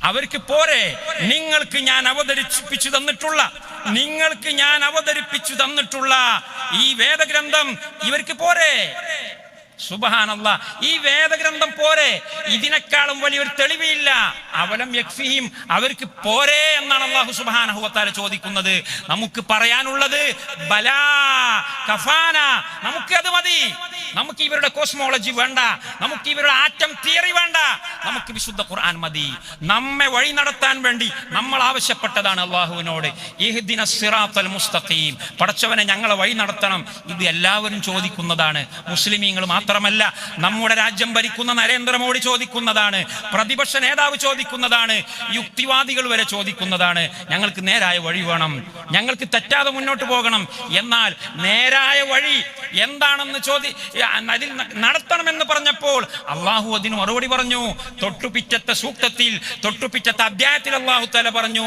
അവർക്ക് പോരെ നിങ്ങൾക്ക് ഞാൻ അവതരിപ്പിച്ചു തന്നിട്ടുള്ള ഈ വേദഗ്രന്ഥം? ഇവർക്ക് പോരെ? സുബ്ഹാനല്ലാഹ്, ഈ വേദഗ്രന്ഥം പോരെ? ഇതിനേക്കാളും വലിയൊരു തെളിവില്ല. അവലം യക്ഫിഹിം, അവർക്ക് പോരെ എന്നാണ് അല്ലാഹു സുബ്ഹാനഹു വ തആല ചോദിക്കുന്നത്. നമുക്ക് പറയാനുള്ളത് ബലാ കഫാന, നമുക്ക് അത് മതി. നമുക്ക് ഇവരുടെ കോസ്മോളജി വേണ്ട, നമുക്ക് ഇവരുടെ ആറ്റം തിയറി വേണ്ട, നമുക്ക് വിശുദ്ധ ഖുർആൻ മതി. നമ്മെ വഴി നടത്താൻ വേണ്ടി നമ്മൾ ആവശ്യപ്പെട്ടതാണ് അല്ലാഹുവിനോട്, ഇഹ്ദിനസ് സിറാത്തൽ മുസ്തഖീം, പടച്ചവനെ ഞങ്ങളെ വഴി നടത്തണം. ഇത് എല്ലാവരും ചോദിക്കുന്നതാണ്. മുസ്ലിമീങ്ങൾ മാത്രമല്ല, നമ്മുടെ രാജ്യം ഭരിക്കുന്ന നരേന്ദ്രമോദി ചോദിക്കുന്നതാണ്, പ്രതിപക്ഷ നേതാവ് ചോദിക്കുന്നതാണ്, യുക്തിവാദികൾ വരെ ചോദിക്കുന്നതാണ്. ഞങ്ങൾക്ക് നേരായ വഴി വേണം, ഞങ്ങൾക്ക് തെറ്റാതെ മുന്നോട്ട് പോകണം. എന്നാൽ നേരായ വഴി എന്താണെന്ന് അതിൽ നടത്തണമെന്ന് പറഞ്ഞപ്പോൾ അള്ളാഹു അതിന് മറുപടി പറഞ്ഞു. തൊട്ടുപിറ്റത്തെ സൂക്തത്തിൽ, തൊട്ടുപിറ്റത്തെ അധ്യായത്തിൽ അള്ളാഹു തആല പറഞ്ഞു,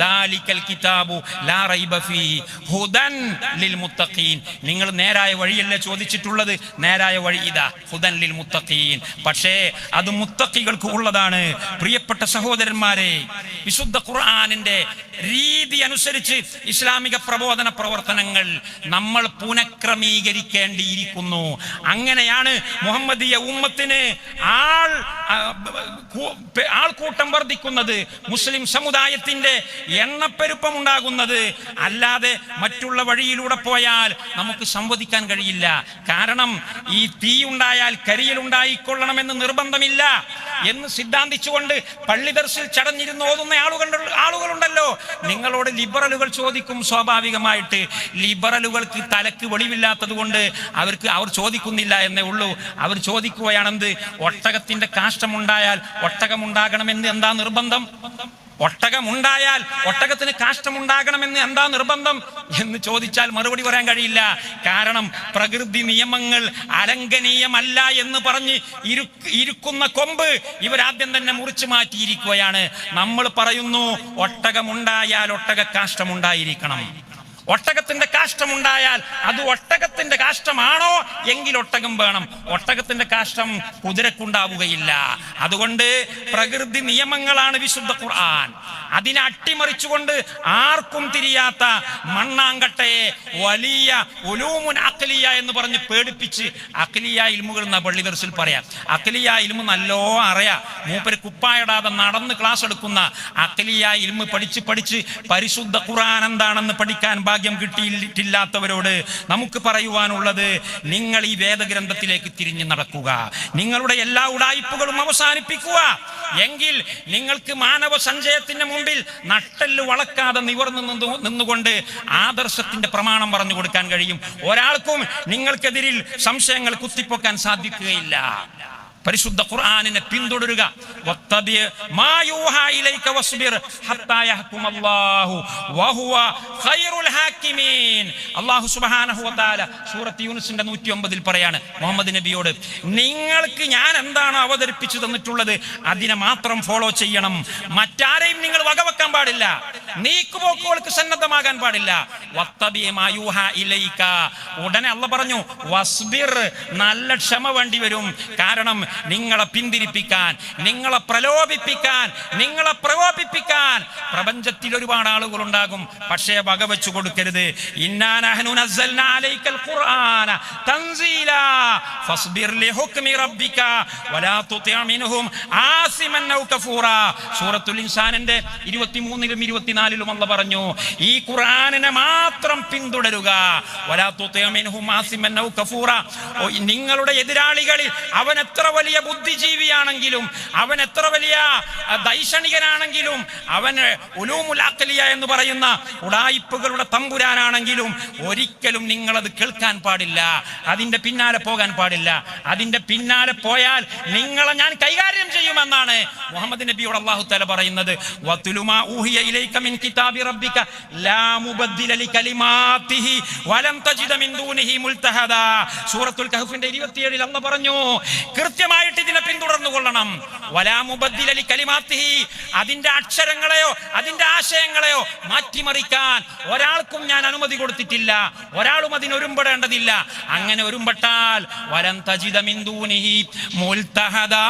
ദാലിക്കൽ കിതാബു ലാ റൈബ ഫീഹി ഹുദൻ ലിൽ മുത്തഖീൻ. നിങ്ങൾ നേരായ വഴിയല്ലേ ചോദിച്ചിട്ടുള്ളത്? നേരായ വഴി വഴി ഇതാ ഹുദൻ ലിൽ മുത്തഖീൻ. പക്ഷേ അത് മുത്തഖികൾക്ക് ഉള്ളതാണ്. പ്രിയപ്പെട്ട സഹോദരന്മാരെ, വിശുദ്ധ ഖുർആനിന്റെ രീതി അനുസരിച്ച് ഇസ്ലാമിക പ്രബോധന പ്രവർത്തനങ്ങൾ നമ്മൾ പുനഃക്രമീകരിക്കേണ്ടിയിരിക്കുന്നു. അങ്ങനെയാണ് മുഹമ്മദീയ ഉമ്മത്തിന് ആൾക്കൂട്ടം വർദ്ധിക്കുന്നത്, മുസ്ലിം സമുദായത്തിന്റെ എണ്ണപ്പെരുപ്പം ഉണ്ടാകുന്നത്. അല്ലാതെ മറ്റുള്ള വഴിയിലൂടെ പോയാൽ നമുക്ക് സംവദിക്കാൻ കഴിയില്ല. കാരണം ഈ തീ ഉണ്ടായാൽ കരിയിലുണ്ടായിക്കൊള്ളണമെന്ന് നിർബന്ധമില്ല എന്ന് സിദ്ധാന്തിച്ചുകൊണ്ട് പള്ളി ദർസിൽ ചടഞ്ഞിരുന്ന് ഓതുന്ന ആളുകളുണ്ടല്ലോ. നിങ്ങളോട് ലിബറലുകൾ ചോദിക്കും, സ്വാഭാവികമായിട്ട് ലിബറലുകൾക്ക് തലക്ക് വെളിവില്ലാത്തത് കൊണ്ട് അവർ ചോദിക്കുന്നില്ല എന്നേ ഉള്ളൂ. അവർ ചോദിക്കുകയാണെന്ത്, ഒട്ടകത്തിന്റെ കാഷ്ടമുണ്ടായാൽ ഒട്ടകമുണ്ടാകണമെന്ന് എന്താ നിർബന്ധം? ഒട്ടകമുണ്ടായാൽ ഒട്ടകത്തിന് കാഷ്ടമുണ്ടാകണമെന്ന് എന്താ നിർബന്ധം എന്ന് ചോദിച്ചാൽ മറുപടി പറയാൻ കഴിയില്ല. കാരണം പ്രകൃതി നിയമങ്ങൾ അലംഘനീയമല്ല എന്ന് പറഞ്ഞ് ഇരിക്കുന്ന കൊമ്പ് ഇവരാദ്യം തന്നെ മുറിച്ചു മാറ്റിയിരിക്കുകയാണ്. നമ്മൾ പറയുന്നു ഒട്ടകമുണ്ടായാൽ ഒട്ടക കാഷ്ടമുണ്ടായിരിക്കണം. ഒട്ടകത്തിന്റെ കാഷ്ടമുണ്ടായാൽ അത് ഒട്ടകത്തിന്റെ കാഷ്ടമാണോ എങ്കിൽ ഒട്ടകം വേണം. ഒട്ടകത്തിന്റെ കാഷ്ടം കുതിരക്കുണ്ടാവുകയില്ല. അതുകൊണ്ട് പ്രകൃതി നിയമങ്ങളാണ് വിശുദ്ധ ഖുർആൻ. അതിനെ അട്ടിമറിച്ചുകൊണ്ട് ആർക്കും തിരിയാത്ത മണ്ണാങ്കട്ടയെ വലിയ ഉലൂമുൻ അഖ്ലിയ എന്ന് പറഞ്ഞ് പേടിപ്പിച്ച് അഖ്ലിയ ഇൽമുകൾ എന്ന പള്ളി ദർസിൽ പറയാം. അഖ്ലിയ ഇൽമു നല്ലോ അറിയാം. മൂപ്പര് കുപ്പായിടാതെ നടന്ന് ക്ലാസ് എടുക്കുന്ന അഖ്ലിയ ഇൽമു പഠിച്ച് പരിശുദ്ധ ഖുർആൻ എന്താണെന്ന് പഠിക്കാൻ ഭാഗ്യം കിട്ടിയിട്ടില്ലാത്തവരോട് നമുക്ക് പറയുവാനുള്ളത്, നിങ്ങൾ ഈ വേദഗ്രന്ഥത്തിലേക്ക് തിരിഞ്ഞു നടക്കുക. നിങ്ങളുടെ എല്ലാ ഉടായിപ്പുകളും അവസാനിപ്പിക്കുക. എങ്കിൽ നിങ്ങൾക്ക് മാനവ സഞ്ചയത്തിന്റെ മുമ്പിൽ നട്ടെല്ല് വളക്കാതെ നിവർന്നു നിന്നുകൊണ്ട് ആദർശത്തിന്റെ പ്രമാണം പറഞ്ഞു കൊടുക്കാൻ കഴിയും. ഒരാൾക്കും നിങ്ങൾക്കെതിരിൽ സംശയങ്ങൾ കുത്തിപ്പൊക്കാൻ സാധിക്കുകയില്ല. പരിശുദ്ധ ഖുർആനിനെ പിന്തുടരുക. അല്ലാഹു സുബ്ഹാനഹു വ തആല സൂറത്ത് യൂനുസിന്റെ 109 പറയാണ് മുഹമ്മദ് നബിയോട്, നിങ്ങൾക്ക് ഞാൻ എന്താണ് അവതരിപ്പിച്ചു തന്നിട്ടുള്ളത് അതിനെ മാത്രം ഫോളോ ചെയ്യണം. മറ്റാരെയും നിങ്ങൾ വകവെക്കാൻ പാടില്ല. നീക്കുപോക്കുകൾക്ക് സന്നദ്ധമാകാൻ പാടില്ല. ഉടനെ അല്ലാഹു പറഞ്ഞു, വസ്ബിർ, നല്ല ക്ഷമ വേണ്ടി വരും. കാരണം നിങ്ങളെ പിന്തിരിപ്പിക്കാൻ, നിങ്ങളെ പ്രലോഭിപ്പിക്കാൻ, നിങ്ങളെ പ്രകോപിപ്പിക്കാൻ പ്രപഞ്ചത്തിൽ ഒരുപാട് ആളുകൾ ഉണ്ടാകും. പക്ഷേ വകവെച്ചു കൊടുക്കരുത്. ഇന്നാ നഹ്നു നസ്സൽനാ അലൈക്കൽ ഖുർആന തൻസീലാ ഫസ്ബിർ ലിഹുക്മി റബ്ബിക വലാ തുതി' മിൻഹും ആസിമൻ ഔ കഫൂറാ. സൂറത്തുൽ ഇൻസാനിന്റെ 23ലും 24ലും അല്ലാഹു പറഞ്ഞു, ഈ ഖുർആനിനെ മാത്രം പിന്തുടരുക. വലാ തുതി' മിൻഹും ആസിമൻ ഔ കഫൂറാ. നിങ്ങളുടെ എതിരാളികളിൽ അവൻ എത്ര വലിയ ബുദ്ധിജീവിയാണെങ്കിലും, അവൻ എത്ര വലിയ ദൈക്ഷണികനാണെങ്കിലും, അവൻ ഉലൂമുൽ അഖ്ലിയ എന്ന് പറയുന്ന ഉടായിപ്പുകളുടെ തമ്പുരാനാണെങ്കിലും ഒരിക്കലും നിങ്ങളത് കേൾക്കാൻ പാടില്ല. അതിന്റെ പിന്നാലെ പോകാൻ പാടില്ല. അതിന്റെ പിന്നാലെ പോയാൽ നിങ്ങളെ ഞാൻ കൈകാര്യം ചെയ്യുമെന്നാണ് മുഹമ്മദ് നബിയോട് അല്ലാഹു തആല പറയുന്നത്. വതുലു മാ ഊഹിയ ഇലൈക മിൻ കിതാബി റബ്ബിക ലാ മുബദ്ദില ലികലിമാതിഹി വലം തജിദ മിൻ ദൂനിഹി മുൽതഹദാ. സൂറത്തുൽ കഹ്ഫിന്റെ 27ൽ അല്ലാഹു പറഞ്ഞു, കൃത്യമായിട്ട് ഇതിനെ പിന്തുടർന്നു കൊള്ളണം. വലാ മുബദ്ദില ലികലിമാതിഹി, അതിന്റെ അക്ഷരങ്ങളെയോ അതിന്റെ ആശയങ്ങളെയോ മാറ്റിമറിക്കാൻ ഒരാൾക്കും ഞാൻ അനുമതി കൊടുത്തിട്ടില്ല. ഒരാളും അതിനൊരുമ്പെടേണ്ടതില്ല. അങ്ങനെ ഒരുമ്പെട്ടാൽ വലം തജിദ മിൻ ദൂനിഹി മുൽതഹദാ,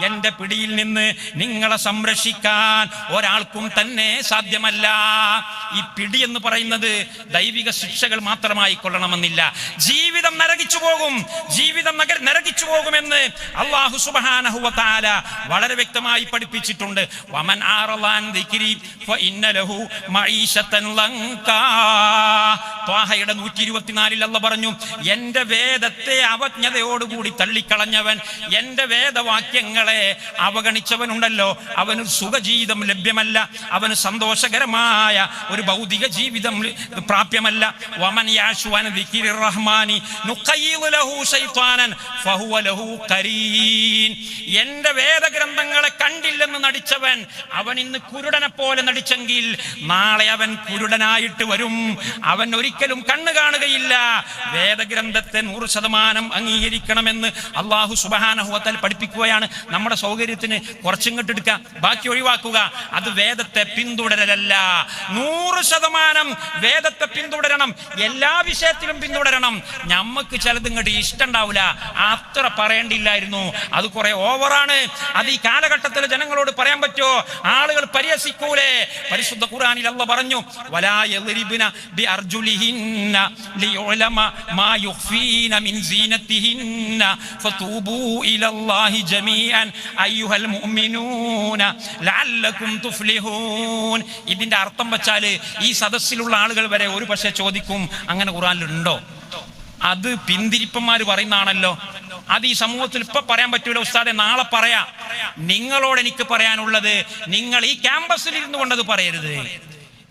എന്റെ പിടിയിൽ നിന്ന് നിങ്ങളെ സംരക്ഷിക്കാൻ ഒരാൾക്കും തന്നെ സാധ്യമല്ല. ഈ പിടി എന്ന് പറയുന്നത് ദൈവിക ശിക്ഷകൾ മാത്രമായി കൊള്ളണമെന്നില്ല. ജീവിതം നരകിച്ചു പോകും, ജീവിതം നരകിച്ചു പോകുമെന്ന് അല്ലാഹു സുബ്ഹാനഹു വ തആല വളരെ വ്യക്തമായി പഠിപ്പിച്ചിട്ടുണ്ട്. വമൻ ആറളാൻ ദിക്രി ഫഇന്ന ലഹു മഈശതൻ ലങ്കാ. ത്വാഹയുടെ 124ൽ അല്ലാഹു പറഞ്ഞു, എന്റെ വേദത്തെ അവജ്ഞതയോടുകൂടി തള്ളിക്കളഞ്ഞവൻ, എന്റെ വേദവാക്യങ്ങളെ അവഗണിച്ചവനുണ്ടല്ലോ, അവന് സുഖജീവിതം ലഭ്യമല്ല, അവന് സന്തോഷകരമായ ഒരു ഭൗതിക ജീവിതം പ്രാപ്യമല്ല. വമൻ യാശു അൻ ദിക്രി റഹ്മാനി നുഖയ്യിദ് ലഹു ശൈത്വാനൻ ഫഹുവ ലഹു ഖരീൻ. എന്റെ വേദഗ്രന്ഥങ്ങളെ കണ്ടില്ലെന്ന് നടിച്ചവൻ, അവൻ ഇന്ന് കുരുടനെ പോലെ നടിച്ചെങ്കിൽ നാളെ അവൻ കുരുടനായിട്ട് വരും. അവൻ ഒരിക്കലും കണ്ണു കാണുകയില്ല. വേദഗ്രന്ഥത്തെ 100% അംഗീകരിക്കണമെന്ന് അല്ലാഹു സുബ്ഹാനഹു വ തആല പഠിപ്പിക്കുകയാണ്. നമ്മുടെ സൗകര്യത്തിന് കുറച്ചിങ്ങോട്ട് എടുക്കുക, ബാക്കി ഒഴിവാക്കുക. അത് വേദത്തെ പിന്തുടരലല്ല. 100% വേദത്തെ പിന്തുടരണം, എല്ലാ വിഷയത്തിലും പിന്തുടരണം. നമുക്ക് ചിലത് ഇങ്ങോട്ട് ഇഷ്ടം ഉണ്ടാവില്ല, അത്ര പറയേണ്ടില്ലായിരുന്നു, അത് കുറെ ഓവറാണ്. അത് ഈ കാലഘട്ടത്തിൽ ജനങ്ങളോട് പറയാൻ പറ്റുമോ? ആളുകൾ പരിഹസിക്കൂലേ? പരിശുദ്ധ ഖുർആനിൽ അല്ലാഹു പറഞ്ഞു, വലാ യദ്രിബന ബിഅർജുലിഹിന്ന ലിയുലമ മാ യുഖ്ഫീന മിൻ സീനതിഹിന്ന ഫതൂബൂ ഇലല്ലാഹി ജമീഅൻ അയ്യുഹൽ മുഅ്മിനൂന ലഅല്ലകും തുഫ്ലിഹൂൻ. ഇതിന്റെ അർത്ഥം വെച്ചാൽ ഈ സദസ്സിലുള്ള ആളുകൾ വരെ ഒരു പക്ഷേ ചോദിക്കും, അങ്ങനെ ഖുർആനിലുണ്ടോ? അത് പിന്തിരിപ്പന്മാർ പറയുന്നതാണല്ലോ, അത് ഈ സമൂഹത്തിൽ ഇപ്പൊ പറയാൻ പറ്റൂല ഉസ്താദെ, നാളെ പറയാ. നിങ്ങളോട് എനിക്ക് പറയാനുള്ളത്, നിങ്ങൾ ഈ ക്യാമ്പസിൽ ഇരുന്നു കൊണ്ടത് പറയരുത്,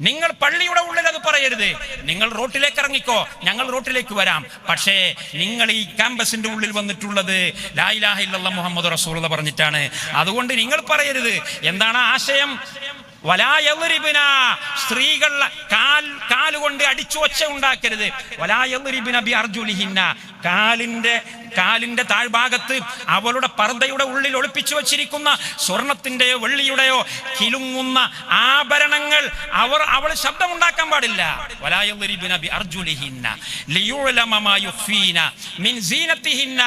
നിങ്ങൾ പള്ളിയുടെ ഉള്ളിൽ അത് പറയരുത്. നിങ്ങൾ റോട്ടിലേക്ക് ഇറങ്ങിക്കോ, ഞങ്ങൾ റോട്ടിലേക്ക് വരാം. പക്ഷേ നിങ്ങൾ ഈ ക്യാമ്പസിന്റെ ഉള്ളിൽ വന്നിട്ടുള്ളത് ലാ ഇലാഹ ഇല്ലല്ലാഹ് മുഹമ്മദ് റസൂലുള്ളാഹി പറഞ്ഞിട്ടാണ്. അതുകൊണ്ട് നിങ്ങൾ പറയരുത്. എന്താണ് ആശയം? വലായദ്രിബന, സ്ത്രീകൾ കാലുകൊണ്ട് അടിച്ചു ഒച്ച ഉണ്ടാക്കരുത്. വലായദ്രിബന ബിഅർജുലിഹിന്ന, കാലിന്റെ താഴ്ഭാഗത്ത് അവളുടെ പർദ്ദയുടെ ഉള്ളിൽ ഒളിപ്പിച്ചു വച്ചിരിക്കുന്ന സ്വർണത്തിന്റെയോ വെള്ളിയുടെയോ കിലുങ്ങുന്ന ആഭരണങ്ങൾ അവൾ ശബ്ദമുണ്ടാക്കാൻ പാടില്ല. വലായദ്രിബന ബിഅർജുലിഹിന്ന ലിയുലമ മാ യുഖ്ഫീന മിൻ സീനതിഹിന്ന,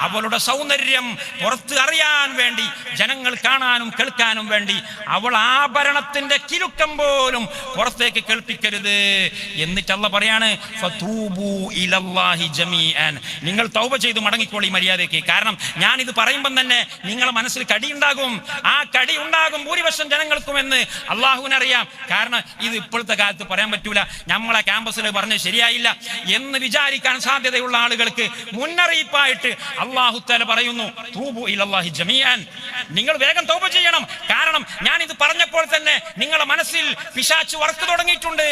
അവളുടെ സൗന്ദര്യം പുറത്ത് അറിയാൻ വേണ്ടി, ജനങ്ങൾ കാണാനും കേൾക്കാനും വേണ്ടി അവൾ ആഭരണത്തിന്റെ കിലുക്കം പോലും പുറത്തേക്ക് കേൾപ്പിക്കരുത്. എന്നിട്ട് അല്ലാഹു പറയാണ്, ഫതൂബൂ ഇലല്ലാഹി ജമീഅൻ, നിങ്ങൾ തൗബ ചെയ്ത് മടങ്ങിക്കോളി മര്യാദയ്ക്ക്. കാരണം ഞാനിത് പറയുമ്പം തന്നെ നിങ്ങളെ മനസ്സിൽ കടി ഉണ്ടാകും. ആ കടി ഉണ്ടാകും ഭൂരിപക്ഷം ജനങ്ങൾക്കുമെന്ന് അള്ളാഹുവിനറിയാം. കാരണം ഇത് ഇപ്പോഴത്തെ കാലത്ത് പറയാൻ പറ്റൂല, നമ്മളെ ക്യാമ്പസിൽ പറഞ്ഞ് ശരിയായില്ല എന്ന് വിചാരിക്കാൻ സാധ്യതയുള്ള ആളുകൾക്ക് മുന്നറിയിപ്പായിട്ട് അല്ലാഹു തആല പറയുന്നു, തൂബു ഇലല്ലാഹി ജമീഅൻ, നിങ്ങൾ വേഗം തൗബ ചെയ്യണം. കാരണം ഞാനിത് പറഞ്ഞപ്പോൾ തന്നെ നിങ്ങളെ മനസ്സിൽ പിശാച് വർക്ക് തുടങ്ങിയിട്ടുണ്ട്.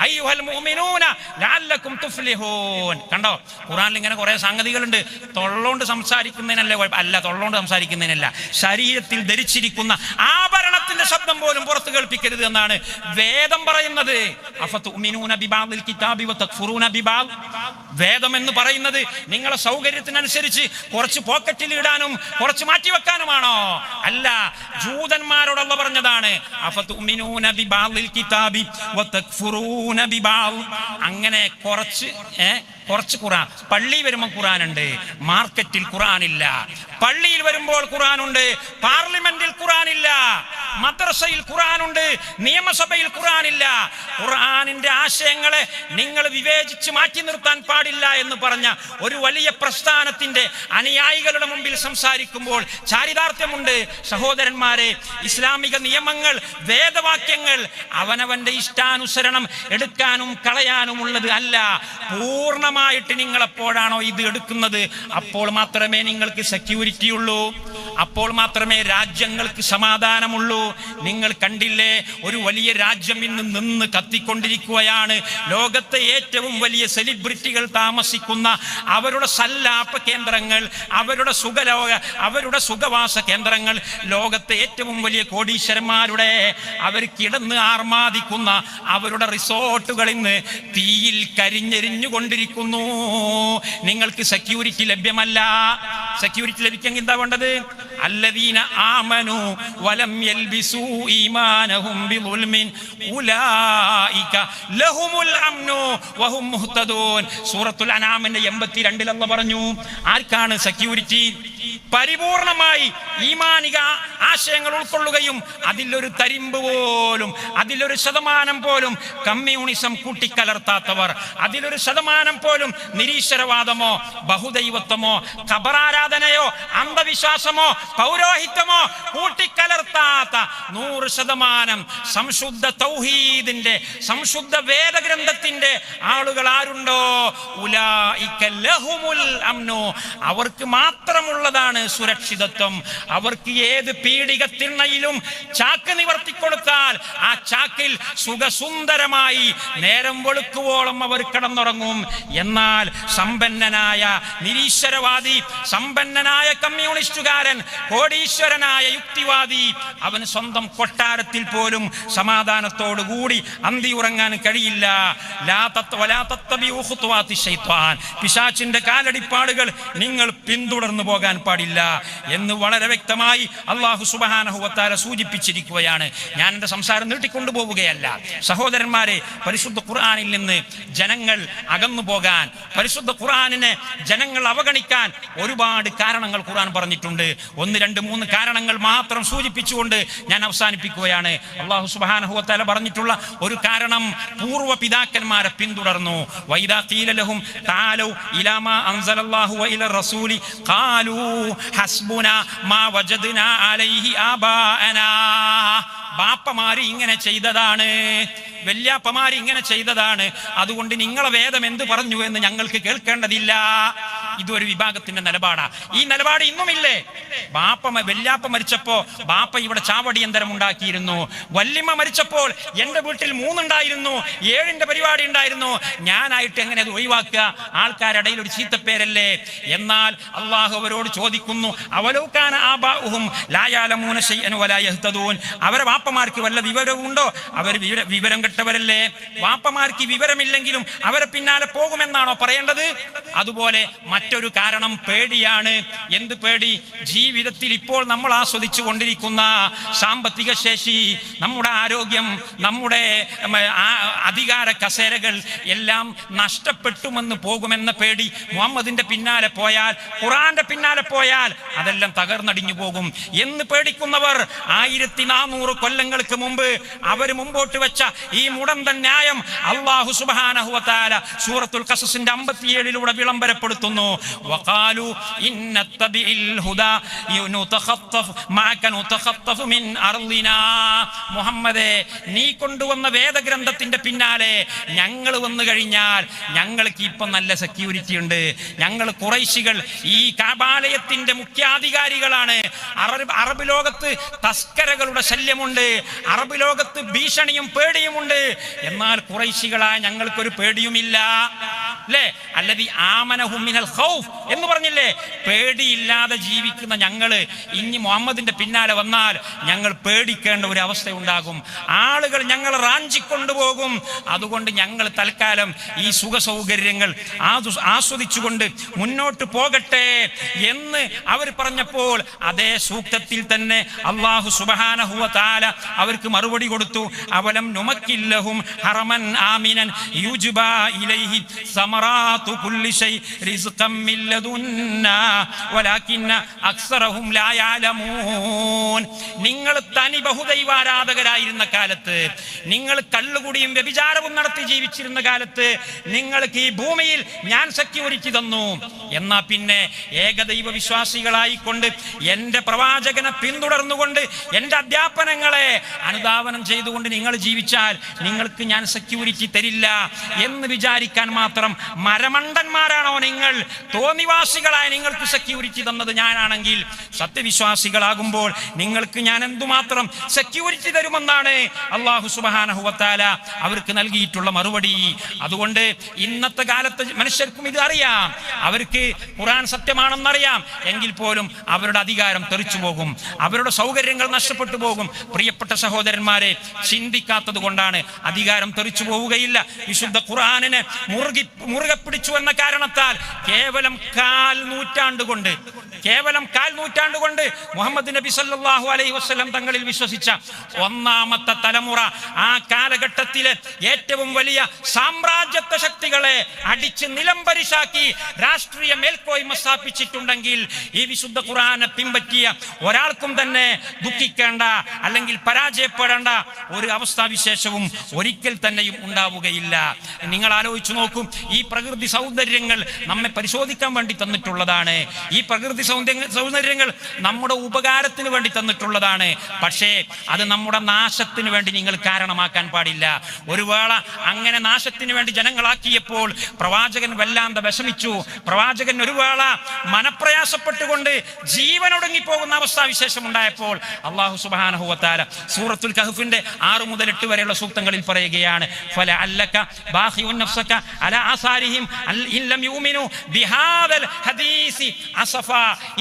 അയ്യുഹൽ മുഅ്മിനൂന ലഅല്ലകും തുഫ്ലിഹൂൻ. കണ്ടോ, ഖുർആനിൽ ഇങ്ങനെ കുറെ സംഗതികളുണ്ട്. തൊള്ളോണ്ട് സംസാരിക്കുന്നതിനല്ല അല്ല, തൊള്ളോണ്ട് സംസാരിക്കുന്നതിനല്ല, ശരീരത്തിൽ ധരിച്ചിരിക്കുന്ന ആഭരണത്തിന്റെ ശബ്ദം പോലും പുറത്ത് കേൾപ്പിക്കരുത് എന്നാണ് വേദം പറയുന്നത്. അഫതുഅ്മിനൂന ബിബഅദിൽ കിതാബി വതക്ഫുറൂന ബിബഅദ്. വേദം എന്ന് പറയുന്നത് നിങ്ങളെ സൗകര്യത്തിനനുസരിച്ച് കുറച്ച് പോക്കറ്റിൽ ഇടാനും കുറച്ച് മാറ്റിവെക്കാനുമാണോ? അല്ല, ജൂതന്മാരോടുള്ള പറഞ്ഞതാണ്. അഫതുഅ്മിനൂന ബിബഅദിൽ കിതാബി വതക്ഫുറൂന ബിബഅദ്. അങ്ങനെ കുറച്ച് ഖുർആൻ. പള്ളി വരുമ്പോൾ ഖുർആനുണ്ട്, മാർക്കറ്റിൽ ഖുർആനില്ല. പള്ളിയിൽ വരുമ്പോൾ ഖുർആനുണ്ട്, പാർലമെന്റിൽ ഖുർആനില്ല. മദ്രസയിൽ ഖുർആനുണ്ട്, നിയമസഭയിൽ ഖുർആനില്ല. ഖുർആനിന്റെ ആശയങ്ങളെ നിങ്ങൾ വിവേചിച്ച് മാറ്റി നിർത്താൻ പാടില്ല എന്ന് പറഞ്ഞ ഒരു വലിയ പ്രസ്ഥാനത്തിന്റെ അനുയായികളുടെ മുമ്പിൽ സംസാരിക്കുമ്പോൾ ചാരിതാർത്ഥ്യമുണ്ട്. സഹോദരന്മാരെ, ഇസ്ലാമിക നിയമങ്ങൾ, വേദവാക്യങ്ങൾ അവനവന്റെ ഇഷ്ടാനുസരണം എടുക്കാനും കളയാനുമുള്ളത് അല്ല. പൂർണ്ണമായിട്ട് നിങ്ങൾ എപ്പോഴാണോ ഇത് എടുക്കുന്നത്, അപ്പോൾ മാത്രമേ നിങ്ങൾക്ക് സെക്യൂരിറ്റി ഉള്ളൂ, അപ്പോൾ മാത്രമേ രാജ്യങ്ങൾക്ക് സമാധാനമുള്ളൂ. നിങ്ങൾ കണ്ടില്ലേ, ഒരു വലിയ രാജ്യം ഇന്ന് നിന്ന് കത്തിക്കൊണ്ടിരിക്കുകയാണ്. ലോകത്തെ ഏറ്റവും വലിയ സെലിബ്രിറ്റികൾ താമസിക്കുന്ന അവരുടെ സല്ലാപ കേന്ദ്രങ്ങൾ, അവരുടെ സുഖവാസ കേന്ദ്രങ്ങൾ, ലോകത്തെ ഏറ്റവും വലിയ കോടീശ്വരന്മാരുടെ അവർ കിടന്ന് ആർമാദിക്കുന്ന അവരുടെ റിസോർട്ടുകൾ ഇന്ന് തീയിൽ കരിഞ്ഞെരിഞ്ഞുകൊണ്ടിരിക്കുന്നു. നിങ്ങൾക്ക് സെക്യൂരിറ്റി ലഭ്യമല്ല. സെക്യൂരിറ്റി ലഭിക്കെങ്കിൽ എന്താ വേണ്ടത്? അല്ലദീന ആമനു വലം യൽബിസു ഈമാനഹും ബിളുൽമിൻ ഉലൈക ലഹുമുൽ അംനു വഹും മുഹ്തദൂൻ. സൂറത്തുൽ അനാമിന്റെ 82 അല്ലാഹു പറഞ്ഞു, ആർക്കാണ് സെക്യൂരിറ്റി? പരിപൂർണമായി ഈമാനിക ആശയങ്ങൾ ഉൾക്കൊള്ളുകയും അതിലൊരു തരിമ്പ് പോലും, അതിലൊരു ശതമാനം പോലും കമ്മ്യൂണിസം കൂട്ടിക്കലർത്താത്തവർ, അതിലൊരു ശതമാനം പോലും നിരീശ്വരവാദമോ ബഹുദൈവത്വമോ ഖബറാരാധനയോ അന്ധവിശ്വാസമോ പൗരോഹിത്യമോ കൂട്ടിക്കലർത്താത്ത 100% സംശുദ്ധ തൗഹീദിന്റെ സംശുദ്ധ വേദഗ്രന്ഥത്തിന്റെ ആളുകൾ ആരുണ്ടോ ഉലൈക ലഹുമുൽ അംനു, അവർക്ക് മാത്രമുള്ളതാണ് സുരക്ഷിതത്വം. അവർക്ക് ഏത് പീഡികത്തിണ്ണയിലും ചാക്ക് നിവർത്തിക്കൊടുത്താൽ ആ ചാക്കിൽ സുഖസുന്ദരമായി നേരം വെളുക്കുവോളം അവർ കിടന്നുറങ്ങും. എന്നാൽ സമ്പന്നനായ നിരീശ്വരവാദി, സമ്പന്നനായ കമ്മ്യൂണിസ്റ്റുകാരൻ, കോടീശ്വരനായ യുക്തിവാദി, അവന് സ്വന്തം കൊട്ടാരത്തിൽ പോലും സമാധാനത്തോടുകൂടി അന്തി ഉറങ്ങാൻ കഴിയില്ല. പിശാചിന്റെ കാലടിപ്പാടുകൾ നിങ്ങൾ പിന്തുടർന്നു പോകാൻ പാടില്ല എന്ന് വളരെ വ്യക്തമായി അല്ലാഹു സുബ്ഹാനഹു വ തആല സൂചിപ്പിച്ചിരിക്കുകയാണ്. ഞാൻ എൻ്റെ സംസാരം നീട്ടിക്കൊണ്ടുപോവുകയല്ല. സഹോദരന്മാരെ, പരിശുദ്ധ ഖുർആനിൽ നിന്ന് ജനങ്ങൾ അകന്നു പോകാൻ, പരിശുദ്ധ ഖുർആനിനെ ജനങ്ങൾ അവഗണിക്കാൻ ഒരുപാട് കാരണങ്ങൾ ഖുർആൻ പറഞ്ഞിട്ടുണ്ട്. 1, 2, 3 കാരണങ്ങൾ മാത്രം സൂചിപ്പിച്ചുകൊണ്ട് ഞാൻ അവസാനിപ്പിക്കുകയാണ്. അല്ലാഹു സുബ്ഹാനഹു വ തആല പറഞ്ഞിട്ടുള്ള ഒരു കാരണം പൂർവ്വ പിതാക്കന്മാരെ പിന്തുടർന്നു. വൈദാ ഖീല ലഹും തആലൂ ഇലാ മാ അൻസലല്ലാഹു വ ഇല റസൂലി ഖാലൂ ഹസ്ബുനാ മാ വജദ്നാ അലൈഹി ആബാഅനാ. ബാപ്പമാര് ഇങ്ങനെ ചെയ്തതാണ്, വല്യാപ്പമാര് ഇങ്ങനെ ചെയ്തതാണ്, അതുകൊണ്ട് നിങ്ങളെ വേദം എന്ത് പറഞ്ഞു എന്ന് ഞങ്ങൾക്ക് കേൾക്കേണ്ടതില്ല. ഇതൊരു വിഭാഗത്തിന്റെ നിലപാടാ. ഈ നിലപാട് ഇന്നുമില്ലേ? വല്യാപ്പ മരിച്ചപ്പോ ബാപ്പ ഇവിടെ ചാവടിയന്തരം ഉണ്ടാക്കിയിരുന്നു. വല്യമ്മ മരിച്ചപ്പോൾ എന്റെ വീട്ടിൽ 3 ഉണ്ടായിരുന്നു, 7ന്റെ പരിപാടി ഉണ്ടായിരുന്നു. ഞാനായിട്ട് എങ്ങനെ അത് ഒഴിവാക്കുക? ആൾക്കാരിടയിൽ ഒരു ചീത്തപ്പേരല്ലേ? എന്നാൽ അള്ളാഹു അവരോട് ചോദിക്കുന്നു, അവലൗകാന ആബാഉഹും ലാ യഅലമൂന ശൈഅൻ വലാ യഹ്തദൂൻ. അവരെ വാപ്പമാർക്ക് വല്ല വിവരവുണ്ടോ? അവർ വിവരം കെട്ടവരല്ലേ? വാപ്പമാർക്ക് വിവരമില്ലെങ്കിലും അവരെ പിന്നാലെ പോകുമെന്നാണോ പറയേണ്ടത്? അതുപോലെ മറ്റൊരു കാരണം പേടിയാണ്. എന്ത് പേടി? ജീവിതത്തിൽ ഇപ്പോൾ നമ്മൾ ആസ്വദിച്ചു കൊണ്ടിരിക്കുന്ന സാമ്പത്തിക ശേഷി, നമ്മുടെ ആരോഗ്യം, നമ്മുടെ അധികാര കസേരകൾ എല്ലാം നഷ്ടപ്പെട്ടുമെന്ന് പോകുമെന്ന പേടി. മുഹമ്മദിന്റെ പിന്നാലെ പോയാൽ, ഖുർആന്റെ പിന്നാലെ പോയാൽ അതെല്ലാം തകർന്നടിഞ്ഞു പോകും എന്ന് പേടിക്കുന്നവർ 1400 കൊല്ലങ്ങൾക്ക് മുമ്പ് അവർ മുമ്പോട്ട് വെച്ച ഈ മുടന്തൻ ന്യായം അല്ലാഹു സുബ്ഹാനഹു വ തആല സൂറത്തുൽ ഖസസിന്റെ 57 വിളംബരപ്പെടുത്തുന്നു. വഖാലു ഇന്നത്തബിഇൽ ഹുദാ നുതഖത്തഫ് മാക നുതഖത്തഫ് മിൻ അർളിനാ. മുഹമ്മദേ, നീ കൊണ്ടുവന്ന വേദഗ്രന്ഥത്തിന്റെ പിന്നാലെ ഞങ്ങൾ വന്നു കഴിഞ്ഞാൽ ഞങ്ങൾക്ക് ഇപ്പം നല്ല സെക്യൂരിറ്റി ഉണ്ട്. ഞങ്ങൾ ഖുറൈശികൾ ഈ കഅബാലയത്തിന്റെ മുഖ്യാധികാരികളാണ്. അറബ് ലോകത്ത് തസ്കരകളുടെ ശല്യമുണ്ട്, അറബ് ലോകത്ത് ഭീഷണിയും പേടിയുമുണ്ട്. എന്നാൽ ഖുറൈശികളായ ഞങ്ങൾക്കൊരു പേടിയുമില്ല. അല്ലേ? അല്ലദീ ആമനഹും മിനൽ ഖൗഫ് എന്ന് പറഞ്ഞില്ലേ? പേടിയില്ലാതെ ജീവിക്കുന്ന ഞങ്ങള് ഇനി മുഹമ്മദിന്റെ പിന്നാലെ വന്നാൽ ഞങ്ങൾ പേടിക്കേണ്ട ഒരു അവസ്ഥ ഉണ്ടാകും. ആളുകൾ ഞങ്ങൾ റാഞ്ചിക്കൊണ്ടുപോകും. അതുകൊണ്ട് ഞങ്ങൾ തൽക്കാലം ഈ സുഖ സൗകര്യങ്ങൾ ആസ്വദിച്ചുകൊണ്ട് മുന്നോട്ട് പോകട്ടെ എന്ന് അവർ പറഞ്ഞപ്പോൾ അതേ സൂക്തത്തിൽ തന്നെ അല്ലാഹു സുബ്ഹാനഹു വ തആല അവർക്ക് മറുപടി കൊടുത്തു. അവലം നുമക്കില്ലഹും ഹറമൻ ആമിനൻ യുജ്ബാ ഇലൈഹി സമറാതു കുല്ലി ശൈ റിസ്ഖം മിൻ ലദുന്നാ വലാകിന്ന അക്സറഹും ലാ യഅലമൂൻ. നിങ്ങൾ തനി ബഹുദൈവാരാധകരായിരുന്ന കാലത്ത്, നിങ്ങൾ കള്ളുകുടിയും വ്യഭിചാരവും നടത്തി ജീവിച്ചിരുന്ന കാലത്ത് നിങ്ങൾക്ക് ഈ ഭൂമിയിൽ ഞാൻ സെക്യൂരിറ്റി തന്നു. എന്നാ പിന്നെ ഏകദൈവ വിശ്വാസികളായിക്കൊണ്ട് എന്റെ പ്രവാചകനെ പിന്തുടർന്നുകൊണ്ട് എന്റെ അധ്യാപനങ്ങളെ അനുധാവനം ചെയ്തുകൊണ്ട് നിങ്ങൾ ജീവിച്ചാൽ നിങ്ങൾക്ക് ഞാൻ സെക്യൂരിറ്റി തരില്ല എന്ന് വിചാരിക്കാൻ മാത്രം മരമണ്ടന്മാരാണോ നിങ്ങൾ? തോന്നിവാസികളായ നിങ്ങൾക്ക് സെക്യൂരിറ്റി തന്നത് ഞാനാണെങ്കിൽ സത്യവിശ്വാസികളാകുമ്പോൾ നിങ്ങൾക്ക് ഞാൻ എന്തുമാത്രം സെക്യൂരിറ്റി തരുമെന്നാണ് അല്ലാഹു സുബ്ഹാനഹു വ തആല അവർക്ക് നൽകിയിട്ടുള്ള മറുപടി. അതുകൊണ്ട് ഇന്നത്തെ കാലത്ത് മനുഷ്യർക്കും ഇത് അറിയാം, അവർക്ക് ഖുർആൻ സത്യമാണെന്നറിയാം. എങ്കിൽ പോലും അവരുടെ അധികാരം തെറിച്ചു പോകും, അവരുടെ സൗകര്യങ്ങൾ നഷ്ടപ്പെട്ടു പോകും. പ്രിയപ്പെട്ട സഹോദരന്മാരെ, ചിന്തിക്കാത്തത് കൊണ്ടാണ്. അധികാരം തെറിച്ചു പോവുകയില്ല. വിശുദ്ധ ഖുർആനിനെ മുറുകെ പിടിച്ചു എന്ന കാരണത്താൽ കേവലം 4 നൂറ്റാണ്ട് കൊണ്ട് മുഹമ്മദ് നബി സല്ലല്ലാഹു അലൈഹി വസല്ലം തങ്ങളിൽ വിശ്വസിച്ച ഒന്നാമത്തെ തലമുറ ആ കാലഘട്ടത്തിലെ ഏറ്റവും വലിയ സാമ്രാജ്യത്വ ശക്തികളെ അടിച്ച് നിലംപരിശാക്കി രാഷ്ട്രീയ മേൽക്കോയ്മ സ്ഥാപിച്ചിട്ടുണ്ടെങ്കിൽ ഈ വിശുദ്ധ ഖുർആനെ പിൻപറ്റിയ ഒരാൾക്കും തന്നെ ദുഃഖിക്കേണ്ട അല്ലെങ്കിൽ പരാജയപ്പെടേണ്ട ഒരു അവസ്ഥാവിശേഷവും ഒരിക്കൽ തന്നെയും ഉണ്ടാവുകയില്ല. നിങ്ങൾ ആലോചിച്ചു നോക്കും, ഈ പ്രകൃതി സൗന്ദര്യങ്ങൾ നമ്മെ പരിശോധിക്കാൻ വേണ്ടി തന്നിട്ടുള്ളതാണ്. ഈ പ്രകൃതി സൗന്ദര്യങ്ങൾ നമ്മുടെ ഉപകാരത്തിന് വേണ്ടി തന്നിട്ടുള്ളതാണ്. പക്ഷേ അത് നമ്മുടെ നാശത്തിന് വേണ്ടി നിങ്ങൾ കാരണമാക്കാൻ പാടില്ല. ഒരു വേള അങ്ങനെ നാശത്തിന് വേണ്ടി ജനങ്ങളാക്കിയപ്പോൾ പ്രവാചകൻ വല്ലാതെ വിഷമിച്ചു. പ്രവാചകൻ ഒരു വേള മനപ്രയാസപ്പെട്ടുകൊണ്ട് ജീവനൊടുങ്ങിപ്പോകുന്ന അവസ്ഥാവിശേഷം ഉണ്ടായപ്പോൾ അല്ലാഹു സുബ്ഹാനഹു വ തആല സൂറത്തുൽ കഹ്ഫിന്റെ 6 മുതൽ 8 വരെയുള്ള സൂക്തങ്ങളിൽ പറയുകയാണ്, ഫലഅല്ലക ബാഖിഉൻ നഫ്സക അലാ ആസാരിഹിം ഇൻ ലം യുമിനു ബിഹാദൽ ഹദീസി അസഫ.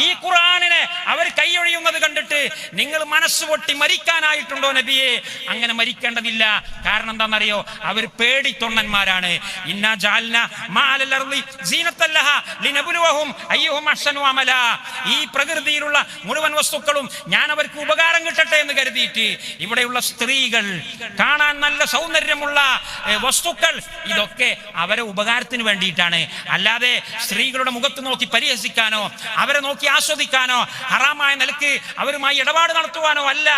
ഈ ഖുർആനിനെ അവർ കൈയൊഴിയുന്നത് കണ്ടിട്ട് നിങ്ങൾ മനസ്സ് പൊട്ടി മരിക്കാനായിട്ടുണ്ടോ നബിയെ? അങ്ങനെ മരിക്കേണ്ടതില്ല. കാരണം എന്താണെന്നറിയോ? അവർ പേടിത്തൊണ്ണന്മാരാണ്. ഇന്നാ ജഅൽനാ മഅലൽ അർളി സീനത്തൻ ലഹാ ലിനബ്ലുവഹും അയ്യുഹും അഹ്സനു അമല. ഈ പ്രകൃതിയിലുള്ള മുഴുവൻ വസ്തുക്കളും ഞാൻ അവർക്ക് ഉപകാരം കിട്ടട്ടെ എന്ന് കരുതിയിട്ട് ഇവിടെയുള്ള സ്ത്രീകൾ, കാണാൻ നല്ല സൗന്ദര്യമുള്ള വസ്തുക്കൾ, ഇതൊക്കെ അവരെ ഉപകാരത്തിന് വേണ്ടിയിട്ടാണ്. അല്ലാതെ സ്ത്രീകളുടെ മുഖത്ത് നോക്കി പരിഹസിക്കാനോ അവരെ നോക്കി ആസ്വദിക്കാനോ ഹറാമായ നിലക്ക് അവരുമായി ഇടപാട് നടത്തുവാനോ അല്ല.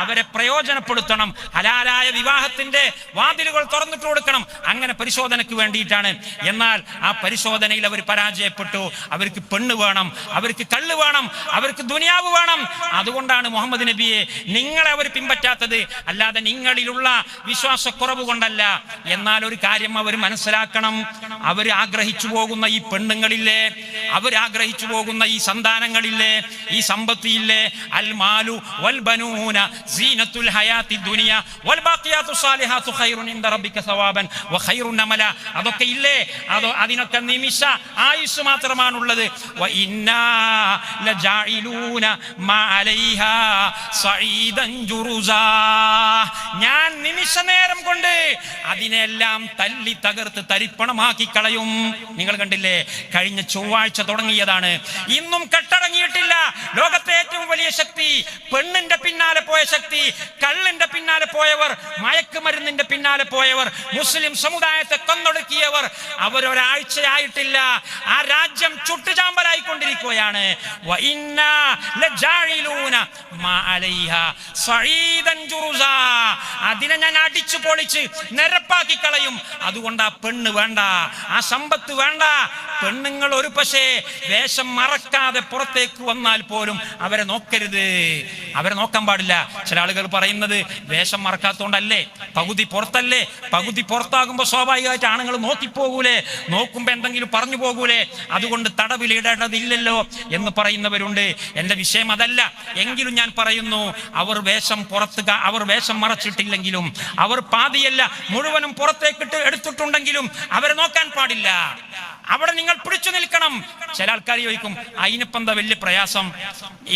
അവരെ പ്രയോജനപ്പെടുത്തണം. ഹലാലായ വിവാഹത്തിന്റെ വാതിലുകൾ തുറന്നിട്ട് കൊടുക്കണം. അങ്ങനെ പരിശോധനയ്ക്ക് വേണ്ടിയിട്ടാണ്. എന്നാൽ ആ പരിശോധനയിൽ അവർ പരാജയപ്പെട്ടു. അവർക്ക് പെണ്ണ് വേണം, അവർക്ക് കള്ള് വേണം, അവർക്ക് ദുനിയാവ് വേണം. അതുകൊണ്ടാണ് മുഹമ്മദ് നബിയെ നിങ്ങളെ അവർ പിൻപറ്റാത്തത്, അല്ലാതെ നിങ്ങളിലുള്ള വിശ്വാസക്കുറവ് കൊണ്ടല്ല. എന്നാൽ ഒരു കാര്യം അവർ മനസ്സിലാക്കണം, അവർ ആഗ്രഹിച്ചു പോകുന്ന ഈ പെണ്ണുങ്ങളില്ലേ, അവർ ആഗ്രഹിച്ചു പോകുന്ന ഈ സന്താനങ്ങളില്ലേ, ഈ സമ്പത്തിയില്ലേ, അൽ മാലു വൽ ബനൂന സീനത്തുൽ ഹയാത്തി ദുനിയ വൽ ബാഖിയാത്തു സാലിഹാത്തു ഖൈറുൻ ഇൻദ റബ്ബിക സവാബൻ വ ഖൈറുൻ അമല. അതൊക്കെ ഇല്ലേ, അതിനൊക്കെ നിമിഷ ആയുസ് മാത്രമാണുള്ളത്. വ ഇന്നാ ലജാഇലൂന മാ അലൈഹാ സഈദൻ ജുറുസാ. ഞാൻ നിമിഷ നേരം കൊണ്ട് അതിനെല്ലാം തല്ലി തകർത്ത് തരിപ്പണമാക്കി കളയും. നിങ്ങൾ കണ്ടില്ലേ, കഴിഞ്ഞ ചൊവ്വാഴ്ച തുടങ്ങിയതാണ്, ഇന്നും കെട്ടടങ്ങിയിട്ടില്ല. ലോകത്തെ ഏറ്റവും വലിയ ശക്തി, പെണ്ണിന്റെ പിന്നാലെ പോയ ശക്തി, കള്ളിന്റെ പിന്നാലെ പോയവർ, മയക്കുമരുന്നിന്റെ പിന്നാലെ പോയവർ, മുസ്ലിം സമുദായത്തെ കൊന്നൊടുക്കിയവർ, അവരൊരാഴ്ചയായിട്ടില്ല ആ രാജ്യം ചുട്ടുചാമ്പലായിക്കൊണ്ടിരിക്കുകയാണ്. അതിനെ ഞാൻ അടിച്ചു പൊളിച്ച് നിരപ്പാക്കി കളയും. അതുകൊണ്ട് ആ പെണ്ണ് വേണ്ട, ആ സമ്പത്ത് വേണ്ട. പെണ്ണുങ്ങൾ ഒരു പക്ഷേ വേഷം മറക്കാതെ പുറത്തേക്ക് വന്നാൽ പോലും അവരെ നോക്കരുത്, അവരെ നോക്കാൻ പാടില്ല. ചില ആളുകൾ പറയുന്നത് വേഷം മറക്കാത്തോണ്ടല്ലേ, പകുതി പുറത്തല്ലേ, പകുതി പുറത്താകുമ്പോ സ്വാഭാവികമായിട്ട് ആണുങ്ങൾ നോക്കിപ്പോകൂലേ, നോക്കുമ്പോ എന്തെങ്കിലും പറഞ്ഞു പോകൂലേ, അതുകൊണ്ട് തടവിലിടേണ്ടതില്ലല്ലോ എന്ന് പറയുന്നവരുണ്ട്. എന്റെ വിഷയം അതല്ല. എങ്കിലും ഞാൻ പറയുന്നു, അവർ വേഷം മറച്ചിട്ടില്ലെങ്കിലും, അവർ പാതിയല്ല മുഴുവനും പുറത്തേക്കിട്ട് എടുത്തിട്ടുണ്ടെങ്കിലും അവരെ നോക്കാൻ പാടില്ല. അവിടെ നിങ്ങൾ പിടിച്ചു നിൽക്കണം. ചില ആൾക്കാർ ചോദിക്കും, അതിനിപ്പെന്താ വലിയ പ്രയാസം?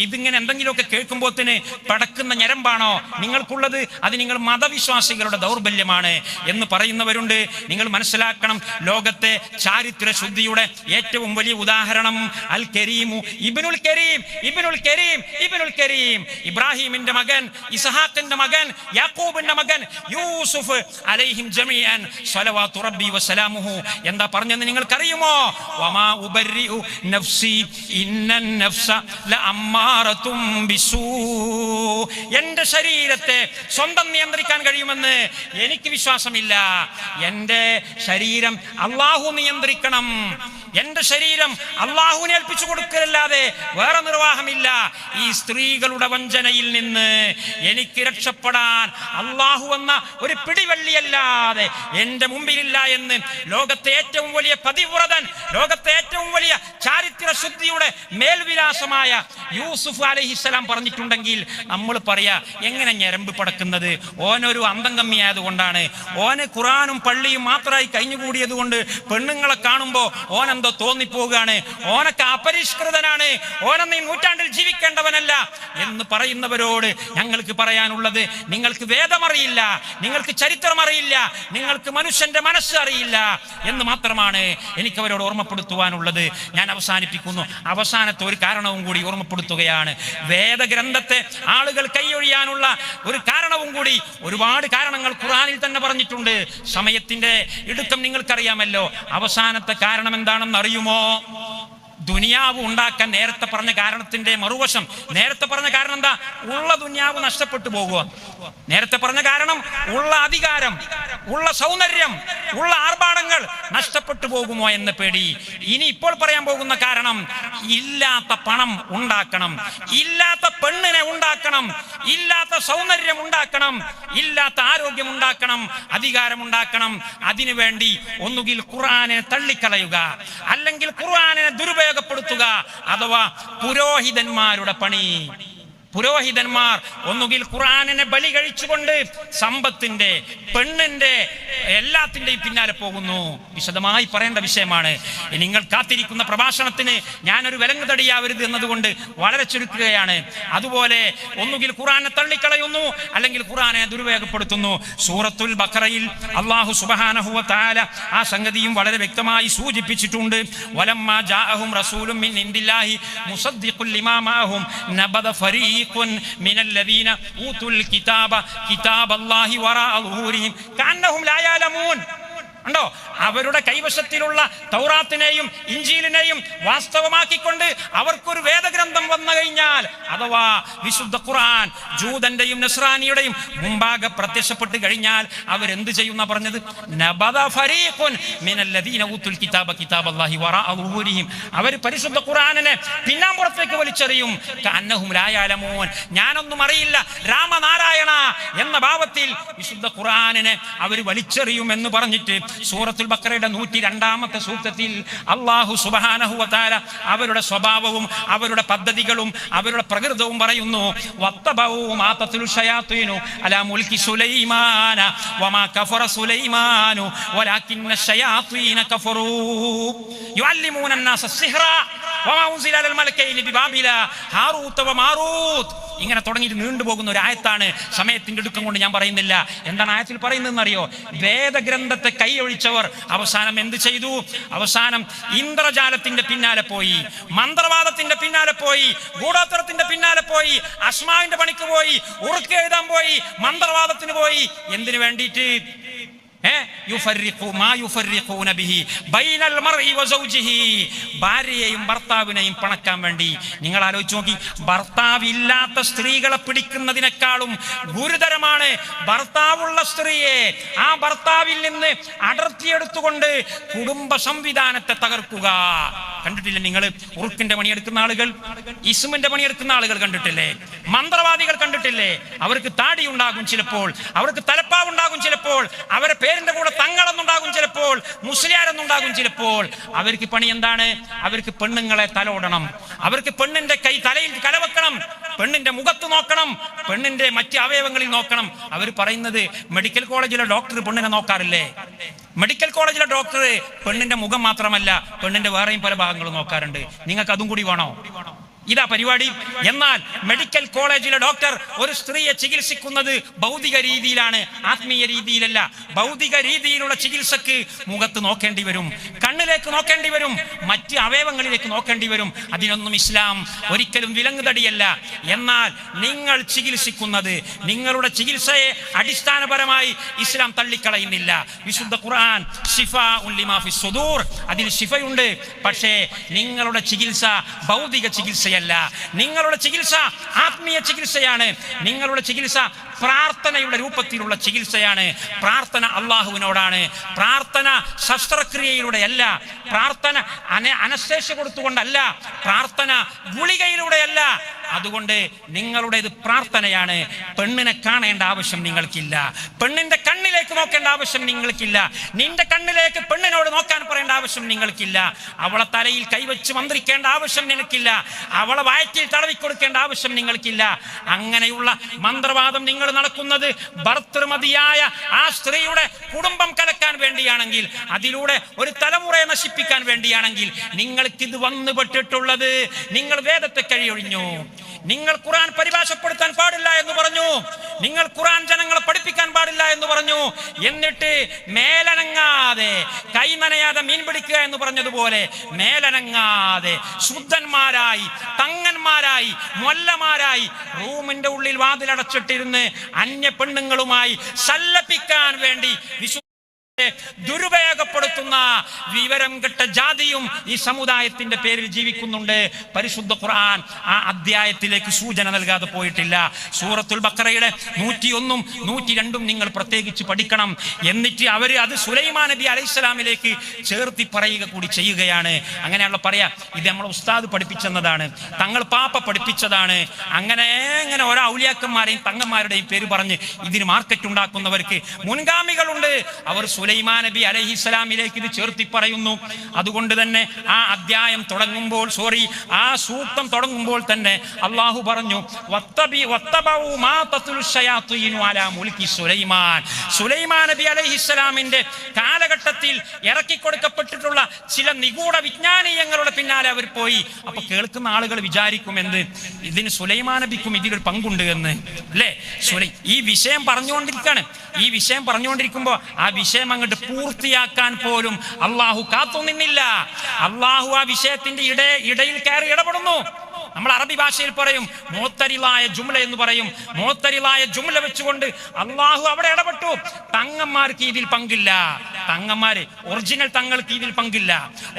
ഇതിങ്ങനെ എന്തെങ്കിലുമൊക്കെ കേൾക്കുമ്പോത്തിന് പടക്കുന്ന ഞരമ്പാണോ നിങ്ങൾക്കുള്ളത്? അത് നിങ്ങൾ മതവിശ്വാസികളുടെ ദൗർബല്യമാണ് എന്ന് പറയുന്നവരുണ്ട്. നിങ്ങൾ മനസ്സിലാക്കണം, ലോകത്തെ ചാരിത്ര ശുദ്ധിയുടെ ഏറ്റവും വലിയ ഉദാഹരണം അൽ കരീമു ഇബ്നുൽ കരീം, ഇബ്നുൽ കരീം, ഇബ്നുൽ കരീം. ഇബ്രാഹിമിന്റെ മകൻ, ഇസ്ഹാഖിന്റെ മകൻ, യാക്കൂബിന്റെ മകൻ യൂസുഫ് അലൈഹിം ജമീഅൻ സ്വലവാത്തു റബ്ബി വസലാമുഹു എന്താ പറഞ്ഞെന്ന് നിങ്ങൾക്കറിയുമോ? വമാ ഉബർരിഉ നഫ്സി ഇന്നൻ നഫ്സ ലഅമ്മാറതും ബിസൂ. എന്റെ ശരീരത്തെ സ്വന്തം നിയന്ത്രിക്കാൻ കഴിയുമെന്ന് എനിക്ക് വിശ്വാസമില്ല. എന്റെ ശരീരം അല്ലാഹു നിയന്ത്രിക്കണം. എന്റെ ശരീരം അല്ലാഹുവിനെ ഏൽപ്പിച്ചു കൊടുക്കലല്ലാതെ വേറെ നിർവാഹമില്ല. ഈ സ്ത്രീകളുടെ വഞ്ചനയിൽ നിന്ന് എനിക്ക് രക്ഷപ്പെടാൻ അല്ലാഹു എന്ന ഒരു പിടിവള്ളിയല്ലാതെ എന്റെ മുമ്പിലില്ല എന്ന് ലോകത്തെ ഏറ്റവും വലിയ പതിവ്രതൻ, ലോകത്തെ ഏറ്റവും വലിയ ചാരിത്ര ശുദ്ധിയുടെ മേൽവിലാസമായ യൂസുഫ് അലൈഹിസ്സലാം പറഞ്ഞിട്ടുണ്ടെങ്കിൽ നമ്മൾ പറയാ എങ്ങനെ ഞരമ്പ് പടക്കുന്നത്? ഓനൊരു അന്തം കമ്മിയായതുകൊണ്ടാണ്, ഓന് ഖുർആനും പള്ളിയും മാത്രമായി കഴിഞ്ഞുകൂടിയത് കൊണ്ട് പെണ്ണുങ്ങളെ കാണുമ്പോ ഓനെന്തോ തോന്നിപ്പോവുകയാണ്, ഓനൊക്കെ അപരിഷ്കൃതനാണ്, ഓനൊന്നും ഈ നൂറ്റാണ്ടിൽ ജീവിക്കേണ്ടവനല്ല എന്ന് പറയുന്നവരോട് ഞങ്ങൾക്ക് പറയാനുള്ളത്, നിങ്ങൾക്ക് വേദമറിയില്ല, നിങ്ങൾക്ക് ചരിത്രം അറിയില്ല, നിങ്ങൾക്ക് മനുഷ്യന്റെ മനസ്സ് അറിയില്ല എന്ന് മാത്രമാണ് എനിക്ക് അവരോട് ഓർമ്മപ്പെടുത്തുവാനുള്ളത്. ഞാൻ അവസാനിപ്പിക്കുന്നു. അവസാനത്തെ ഒരു കാരണവും കൂടി ഓർമ്മപ്പെടുത്തുകയാണ്. വേദഗ്രന്ഥത്തെ ആളുകൾ കൈയൊഴിയാനുള്ള ഒരു കാരണവും കൂടി, ഒരുപാട് കാരണങ്ങൾ ഖുർആനിൽ തന്നെ പറഞ്ഞിട്ടുണ്ട്. സമയത്തിന്റെ ഇടുക്കം നിങ്ങൾക്കറിയാമല്ലോ. അവസാനത്തെ കാരണം എന്താണെന്ന് അറിയുമോ? ദുനിയാവ് ഉണ്ടാക്കാൻ നേരത്തെ പറഞ്ഞ കാരണത്തിന്റെ മറുവശം, നേരത്തെ പറഞ്ഞ കാരണം എന്താ? ഉള്ള ദുനിയാവ് നഷ്ടപ്പെട്ടു പോകുക. നേരത്തെ പറഞ്ഞ കാരണം ഉള്ള അധികാരം, ഉള്ള സൗന്ദര്യം, ഉള്ള ആർഭാടങ്ങൾ നഷ്ടപ്പെട്ടു പോകുമോ എന്ന പേടി. ഇനി ഇപ്പോൾ പറയാൻ പോകുന്ന കാരണം, ഇല്ലാത്ത പണം ഉണ്ടാക്കണം, ഇല്ലാത്ത പെണ്ണിനെ ഉണ്ടാക്കണം, ഇല്ലാത്ത സൗന്ദര്യം ഉണ്ടാക്കണം, ഇല്ലാത്ത ആരോഗ്യം ഉണ്ടാക്കണം, അധികാരം ഉണ്ടാക്കണം. അതിനുവേണ്ടി ഒന്നുകിൽ ഖുർആനെ തള്ളിക്കളയുക, അല്ലെങ്കിൽ ഖുർആനെ ദുരുപയോഗപ്പെടുത്തുക. അഥവാ പുരോഹിതന്മാരുടെ പണി. പുരോഹിതന്മാർ ഒന്നുകിൽ ഖുർആനിനെ ബലി കഴിച്ചുകൊണ്ട് സമ്പത്തിന്റെ, പെണ്ണിന്റെ, എല്ലാത്തിന്റെയും പിന്നാലെ പോകുന്നു. വിശദമായി പറയേണ്ട വിഷയമാണ്. നിങ്ങൾ കാത്തിരിക്കുന്ന പ്രഭാഷണത്തിന് ഞാനൊരു വിലങ്ങ് തടിയാവരുത് എന്നതുകൊണ്ട് വളരെ ചുരുക്കുകയാണ്. അതുപോലെ ഒന്നുകിൽ ഖുർആനെ തള്ളിക്കളയുന്നു, അല്ലെങ്കിൽ ഖുർആനെ ദുരുപയോഗപ്പെടുത്തുന്നു. സൂറത്തുൽ ബഖറയിൽ അല്ലാഹു സുബ്ഹാനഹു വ തആല ആ സംഗതിയും വളരെ വ്യക്തമായി സൂചിപ്പിച്ചിട്ടുണ്ട്. വലമ്മാ ജാഅഹും റസൂലുൻ മിൻ ഇൻദില്ലാഹി മുസദ്ദിഖുൽ ലിമാ മഅഹും നബദ ഫരീഖുൻ മിനല്ലദീന ഊതുൽ കിതാബ കിതാബല്ലാഹി വറാഅ ളുഹൂരിഹിം കഅന്നഹും ലാ യഅലമൂൻ. ഉണ്ടോ? അവരുടെ കൈവശത്തിലുള്ള തൗറാത്തിനെയും ഇഞ്ചീലിനെയും വാസ്തവമാക്കിക്കൊണ്ട് അവർക്കൊരു വേദഗ്രന്ഥം വന്നു കഴിഞ്ഞാൽ, അഥവാ വിശുദ്ധ ഖുർആൻ ജൂതന്റെയും നസ്രാനിയുടെയും മുമ്പാകെ പ്രത്യക്ഷപ്പെട്ട് കഴിഞ്ഞാൽ അവരെന്ത് ചെയ്യുന്ന പറഞ്ഞത്? നബദ ഫരീഖുൻ മിനല്ലദീന ഊതുൽ കിതാബ കിതാബല്ലാഹി വറാഅ ളുഹൂരിഹിം. അവർ പരിശുദ്ധ ഖുർആനിനെ പിന്നാമ്പുറത്തേക്ക് വലിച്ചെറിയും. കഅന്നഹും ലാ യഅലമൂൻ. ഞാനൊന്നും അറിയില്ല, രാമനാരായണ എന്ന ഭാവത്തിൽ വിശുദ്ധ ഖുർആനിനെ അവർ വലിച്ചെറിയും എന്ന് പറഞ്ഞിട്ട് സൂറത്തുൽ ബഖറയുടെ 102-ാമത്തെ സൂക്തത്തിൽ അല്ലാഹു സുബ്ഹാനഹു വ തആല അവരുടെ സ്വഭാവവും അവരുടെ പദ്ധതികളും അവരുടെ പ്രകൃതവും പറയുന്നു. വത്തബഉ മാ തത്ലു ശയാത്തീനു അലാ മുൽക്കി സുലൈമാന വമാ കഫറ സുലൈമാനു വലാകിന്ന ശയാത്തീന കഫറൂ യുഅല്ലിമൂന അന്നാസ സിഹ്റ വമാ ഉൻസില അലൽ മലക്കൈനി ബിബാബില ഹാറൂത വമാറൂത്. ഇങ്ങനെ തുടങ്ങിയിട്ട് നീണ്ടുപോകുന്ന ഒരു ആയത്താണ്. സമയത്തിന്റെ ഇടുക്കം കൊണ്ട് ഞാൻ പറയുന്നില്ല. എന്താണ് ആയത്തിൽ പറയുന്നതെന്ന് അറിയോ? വേദഗ്രന്ഥത്തെ കൈയൊഴിച്ചവർ അവസാനം എന്ത് ചെയ്തു? അവസാനം ഇന്ദ്രജാലത്തിന്റെ പിന്നാലെ പോയി, മന്ത്രവാദത്തിന്റെ പിന്നാലെ പോയി, ഗൂഢോത്തരത്തിന്റെ പിന്നാലെ പോയി, അസ്മാവിന്റെ പണിക്ക് പോയി, ഉറുക്ക് എഴുതാൻ പോയി, മന്ത്രവാദത്തിന് പോയി. എന്തിനു വേണ്ടിയിട്ട്? ഭാര്യയെയും ഭർത്താവിനെയും പണക്കാൻ വേണ്ടി. നിങ്ങൾ ആലോചിച്ച് നോക്കി, ഭർത്താവില്ലാത്ത സ്ത്രീകളെ പിടിക്കുന്നതിനേക്കാളും ഗുരുതരമാണ് ഭർത്താവുള്ള സ്ത്രീയെ ആ ഭർത്താവിൽ നിന്ന് അടർത്തിയെടുത്തുകൊണ്ട് കുടുംബ സംവിധാനത്തെ തകർക്കുക. കണ്ടിട്ടില്ലേ നിങ്ങൾ? ഉറുക്കിന്റെ പണിയെടുക്കുന്ന ആളുകൾ, ഇസ്മിന്റെ പണിയെടുക്കുന്ന ആളുകൾ കണ്ടിട്ടില്ലേ? മന്ത്രവാദികൾ കണ്ടിട്ടില്ലേ? അവർക്ക് താടി ഉണ്ടാകും ചിലപ്പോൾ, അവർക്ക് തലപ്പാവുണ്ടാകും ചിലപ്പോൾ, അവരെ പേരിന്റെ കൂടെ തങ്ങളെന്നുണ്ടാകും ചിലപ്പോൾ, മുസ്ലിയാരെന്നുണ്ടാകും ചിലപ്പോൾ. അവർക്ക് പണി എന്താണ്? അവർക്ക് പെണ്ണുങ്ങളെ തലോടണം, അവർക്ക് പെണ്ണിന്റെ തലയിൽ കലവെക്കണം, പെണ്ണിന്റെ മുഖത്ത് നോക്കണം, പെണ്ണിന്റെ മറ്റ് അവയവങ്ങളിൽ നോക്കണം. അവർ പറയുന്നത് മെഡിക്കൽ കോളേജിലെ ഡോക്ടർ പെണ്ണിനെ നോക്കാറില്ലേ? മെഡിക്കൽ കോളേജിലെ ഡോക്ടർ പെണ്ണിന്റെ മുഖം മാത്രമല്ല, പെണ്ണിന്റെ വേറെയും പല ഭാഗങ്ങളും നോക്കാറുണ്ട്. നിങ്ങൾക്ക് അതും കൂടി വേണോ? ഇതാ പരിപാടി. എന്നാൽ മെഡിക്കൽ കോളേജിലെ ഡോക്ടർ ഒരു സ്ത്രീയെ ചികിത്സിക്കുന്നത് ഭൗതിക രീതിയിലാണ്, ആത്മീയ രീതിയിലല്ല. ഭൗതിക രീതിയിലുള്ള ചികിത്സക്ക് മുഖത്ത് നോക്കേണ്ടി വരും, കണ്ണിലേക്ക് നോക്കേണ്ടി വരും, മറ്റ് അവയവങ്ങളിലേക്ക് നോക്കേണ്ടി വരും. അതിനൊന്നും ഇസ്ലാം ഒരിക്കലും വിലങ്ങുതടിയല്ല. എന്നാൽ നിങ്ങൾ ചികിത്സിക്കുന്നത്, നിങ്ങളുടെ ചികിത്സയെ അടിസ്ഥാനപരമായി ഇസ്ലാം തള്ളിക്കളയുന്നില്ല. വിശുദ്ധ ഖുർആൻ ശിഫാഉൻ ലിമാ ഫിസ് സുദൂർ, അതിൽ ശിഫയുണ്ട്. പക്ഷേ നിങ്ങളുടെ ചികിത്സ ഭൗതിക ചികിത്സ, നിങ്ങളുടെ ചികിത്സ ആത്മീയ ചികിത്സയാണ്. നിങ്ങളുടെ ചികിത്സ പ്രാർത്ഥനയുടെ രൂപത്തിലുള്ള ചികിത്സയാണ്. പ്രാർത്ഥന അള്ളാഹുവിനോടാണ്. പ്രാർത്ഥന ശസ്ത്രക്രിയയിലൂടെയല്ല, പ്രാർത്ഥന അനസ്തേഷ്യ കൊടുത്തുകൊണ്ടല്ല, പ്രാർത്ഥന ഗുളികയിലൂടെയല്ല. അതുകൊണ്ട് നിങ്ങളുടേത് പ്രാർത്ഥനയാണ്. പെണ്ണിനെ കാണേണ്ട ആവശ്യം നിങ്ങൾക്കില്ല, പെണ്ണിന്റെ കണ്ണിലേക്ക് നോക്കേണ്ട ആവശ്യം നിങ്ങൾക്കില്ല, നിന്റെ കണ്ണിലേക്ക് പെണ്ണിനോട് നോക്കാൻ പറയേണ്ട ആവശ്യം നിങ്ങൾക്കില്ല, അവളെ തലയിൽ കൈവച്ച് മന്ത്രിക്കേണ്ട ആവശ്യം നിനക്കില്ല, അവളെ വയറ്റിൽ തടവിക്കൊടുക്കേണ്ട ആവശ്യം നിങ്ങൾക്കില്ല. അങ്ങനെയുള്ള മന്ത്രവാദം നിങ്ങൾ നടക്കുന്നത് ഭർതൃമതിയായ ആ സ്ത്രീയുടെ കുടുംബം കലക്കാൻ വേണ്ടിയാണെങ്കിൽ, അതിലൂടെ ഒരു തലമുറയെ നശിപ്പിക്കാൻ വേണ്ടിയാണെങ്കിൽ, നിങ്ങൾക്കിത് വന്നുപെട്ടിട്ടുള്ളത്, നിങ്ങൾ വേദത്തെ കഴിയൊഴിഞ്ഞു, നിങ്ങൾ ഖുർആൻ പരിഭാഷപ്പെടുത്താൻ പാടില്ല എന്ന് പറഞ്ഞു, നിങ്ങൾ ഖുർആൻ ജനങ്ങളെ പഠിപ്പിക്കാൻ പാടില്ല എന്ന് പറഞ്ഞു. എന്നിട്ട് മേലനങ്ങാതെ, കൈനനയാതെ മീൻ പിടിക്കുക എന്ന് പറഞ്ഞതുപോലെ മേലനങ്ങാതെ ശുദ്ധന്മാരായി, തങ്ങന്മാരായി, മൊല്ലമാരായി റൂമിന്റെ ഉള്ളിൽ വാതിലടച്ചിട്ടിരുന്ന് അന്യ പെണ്ണുങ്ങളുമായി സല്ലപിക്കാൻ വേണ്ടി ദുരുപയോഗപ്പെടുത്തുന്ന വിവരം കെട്ട ജാതിയും ഈ സമുദായത്തിന്റെ പേരിൽ ജീവിക്കുന്നുണ്ട്. പരിശുദ്ധ ഖുർആൻ ആ അധ്യായത്തിലേക്ക് സൂചന നൽകാതെ പോയിട്ടില്ല. സൂറത്തുൽ ബഖറയുടെ 101ഉം 102ഉം നിങ്ങൾ പ്രത്യേകിച്ച് പഠിക്കണം. എന്നിട്ട് അവര് അത് സുലൈമാൻ നബി അലൈഹിസ്സലാമിലേക്ക് ചേർത്തി പറയുക കൂടി ചെയ്യുകയാണ്. അങ്ങനെയുള്ള പറയാ, ഇത് നമ്മളെ ഉസ്താദ് പഠിപ്പിച്ചെന്നതാണ്, തങ്ങൾ പാപ്പ പഠിപ്പിച്ചതാണ്. അങ്ങനെ ഓരോ ഔലിയാക്കന്മാരെയും തങ്ങന്മാരുടെയും പേര് പറഞ്ഞ് ഇതിന് മാർക്കറ്റ് ഉണ്ടാക്കുന്നവർക്ക് മുൻഗാമികളുണ്ട്. അവർ സുലൈമാൻ നബി അലൈഹിസ്സലാമിലേക്ക് ഇത് ചേർത്തി പറയുന്നു. അതുകൊണ്ട് തന്നെ ആ അധ്യായം തുടങ്ങുമ്പോൾ, ആ സൂക്തം തുടങ്ങുമ്പോൾ തന്നെ അള്ളാഹു പറഞ്ഞു, സുലൈമാൻ നബി അലൈഹിസ്സലാമിന്റെ കാലഘട്ടത്തിൽ ഇറക്കിക്കൊടുക്കപ്പെട്ടിട്ടുള്ള ചില നിഗൂഢ വിജ്ഞാനീയങ്ങളുടെ പിന്നാലെ അവർ പോയി. അപ്പൊ കേൾക്കുന്ന ആളുകൾ വിചാരിക്കും എന്ത്, ഇതിന് സുലൈമാൻ നബിക്കും ഇതിലൊരു പങ്കുണ്ട് എന്ന്, അല്ലേ? ഈ വിഷയം പറഞ്ഞുകൊണ്ടിരിക്കുമ്പോ ആ വിഷയം അങ്ങോട്ട് പൂർത്തിയാക്കാൻ പോലും അള്ളാഹു കാത്തു നിന്നില്ല. അള്ളാഹു ആ വിഷയത്തിന്റെ ഇടയിൽ കയറി ഇടപെടുന്നു. നമ്മൾ അറബി ഭാഷയിൽ പറയും മോത്തരിലായ ജുംല എന്ന് പറയും. മോത്തരിലായ ജുംല വെച്ചുകൊണ്ട് അള്ളാഹു അവിടെ ഇടപെട്ടു. തങ്ങന്മാർക്ക് ഇതിൽ പങ്കില്ല. തങ്ങന്മാര് ഒറിജിനൽ തങ്ങൾക്ക് ഇതിൽ പങ്കില്ല.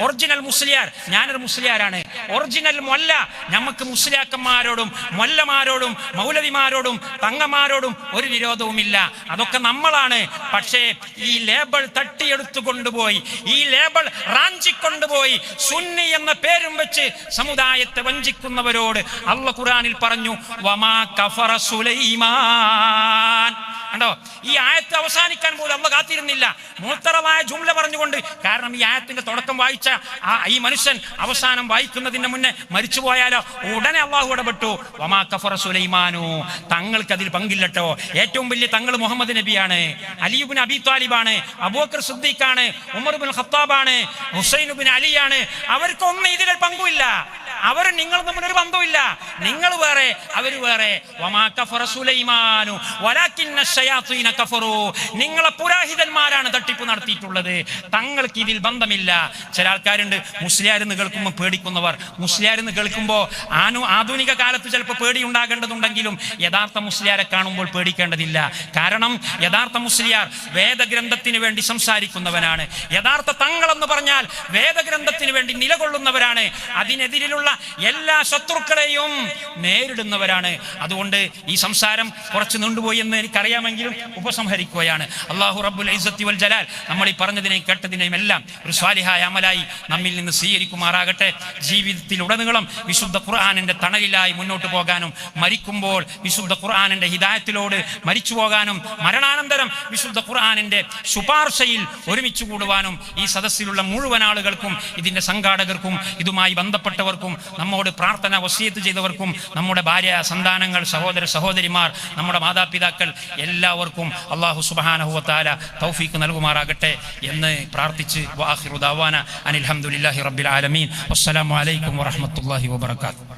ഒറിജിനൽ മുസ്ലിയാർ, ഞാനൊരു മുസ്ലിയാരാണ്. ഒറിജിനൽ മൊല്ല, നമുക്ക് മുസ്ലിയാക്കന്മാരോടും മൊല്ലമാരോടും മൗലവിമാരോടും തങ്ങന്മാരോടും ഒരു വിരോധവുമില്ല. അതൊക്കെ നമ്മളാണ്. പക്ഷേ ഈ ലേബിൾ തട്ടിയെടുത്തു കൊണ്ടുപോയി, ഈ ലേബിൾ റാഞ്ചിക്കൊണ്ടുപോയി സുന്നി എന്ന പേരും വെച്ച് സമുദായത്തെ വഞ്ചിക്കുന്നവരോട് അല്ലാഹു ഖുർആനിൽ പറഞ്ഞു, വമാ കഫറ സുലൈമാൻ. കണ്ടോ, ഈ ആയത്ത് അവസാനിക്കാൻ പോലും അള്ളാഹു കാത്തിരുന്നില്ല, മുത്തറമായ ജുംല പറഞ്ഞുകൊണ്ട്. കാരണം ഈ ആയത്തിന്റെ തുടക്കം വായിച്ച ഈ മനുഷ്യൻ അവസാനം വായിക്കുന്നതിന് മുന്നേ മരിച്ചു പോയാലോ, ഉടനെ അള്ളാഹു ഇടപെട്ടു. വമാ കഫറ സുലൈമാനു, തങ്ങൾക്ക് അതിൽ പങ്കില്ലട്ടോ. ഏറ്റവും വലിയ തങ്ങൾ മുഹമ്മദ് നബിയാണ്, അലി ഇബ്നു അബീ താലിബാണ്, അബൂബക്കർ സിദ്ദീഖാണ്, ഉമർ ഇബ്നുൽ ഖത്താബാണ്, ഹുസൈൻ ഇബ്നു അലിയാണ്. അവർക്കൊന്നും ഇതിൽ പങ്കുമില്ല. അവർ നിങ്ങൾ തമ്മിലൊരു ബന്ധമില്ല. നിങ്ങൾ വേറെ, അവര് വേറെ. വമാ കഫറ സുലൈമാനു വലാകിന്ന ശയാത്തീന കഫറു. നിങ്ങളെ പുരാഹിതന്മാരാണ് തട്ടിപ്പ് നടത്തിയിട്ടുള്ളത്, തങ്ങൾക്ക് ഇതിൽ ബന്ധമില്ല. ചില ആൾക്കാരുണ്ട് മുസ്ലിയാരെന്ന് കേൾക്കുമ്പോൾ പേടിക്കുന്നവർ. മുസ്ലിയാരെന്ന് കേൾക്കുമ്പോൾ ആധുനിക കാലത്ത് ചിലപ്പോൾ പേടി ഉണ്ടാകേണ്ടതുണ്ടെങ്കിലും യഥാർത്ഥ മുസ്ലിയാരെ കാണുമ്പോൾ പേടിക്കേണ്ടതില്ല. കാരണം യഥാർത്ഥ മുസ്ലിയാർ വേദഗ്രന്ഥത്തിന് വേണ്ടി സംസാരിക്കുന്നവനാണ്. യഥാർത്ഥ തങ്ങളെന്ന് പറഞ്ഞാൽ വേദഗ്രന്ഥത്തിന് വേണ്ടി നിലകൊള്ളുന്നവരാണ്. അതിനെതിരിലുള്ള എല്ലാ ശത്രുക്കളെയും നേരിടുന്നവരാണ്. അതുകൊണ്ട് ഈ സംസാരം കുറച്ച് നീണ്ടുപോയി എന്ന് എനിക്കറിയാമെങ്കിലും ഉപസംഹരിക്കുകയാണ്. അല്ലാഹു റബ്ബുൽ ഇസ്സത്തി വൽ ജലാൽ നമ്മൾ ഈ പറഞ്ഞതിനെയും കേട്ടതിനെയും എല്ലാം ഒരു സ്വാലിഹായ അമലായി നമ്മിൽ നിന്ന് സ്വീകരിക്കുമാറാകട്ടെ. ജീവിതത്തിലുടനീളം വിശുദ്ധ ഖുർആനിന്റെ തണലിലായി മുന്നോട്ട് പോകാനും, മരിക്കുമ്പോൾ വിശുദ്ധ ഖുർആനിന്റെ ഹിദായത്തിലോട് മരിച്ചു പോകാനും, മരണാനന്തരം വിശുദ്ധ ഖുർആനിന്റെ ശുപാർശയിൽ ഒരുമിച്ച് കൂടുവാനും ഈ സദസ്സിലുള്ള മുഴുവൻ ആളുകൾക്കും, ഇതിന്റെ സംഘാടകർക്കും, ഇതുമായി ബന്ധപ്പെട്ടവർക്കും, നമ്മോട് പ്രാർത്ഥന വസിയത്ത് ചെയ്തവർക്കും, നമ്മുടെ ഭാര്യ, സന്താനങ്ങൾ, സഹോദര സഹോദരിമാർ, നമ്മുടെ മാതാപിതാക്കൾ എല്ലാവർക്കും അല്ലാഹു സുബ്ഹാനഹു വ തആല തൗഫീഖ് നൽകുമാറാകട്ടെ എന്ന് പ്രാർത്ഥിച്ച് വആഖിറു ദഅവാന അനിൽ ഹംദുലില്ലാഹി റബ്ബിൽ ആലമീൻ. വസ്സലാമു അലൈക്കും വറഹ്മത്തുള്ളാഹി വബറകാതുഹു.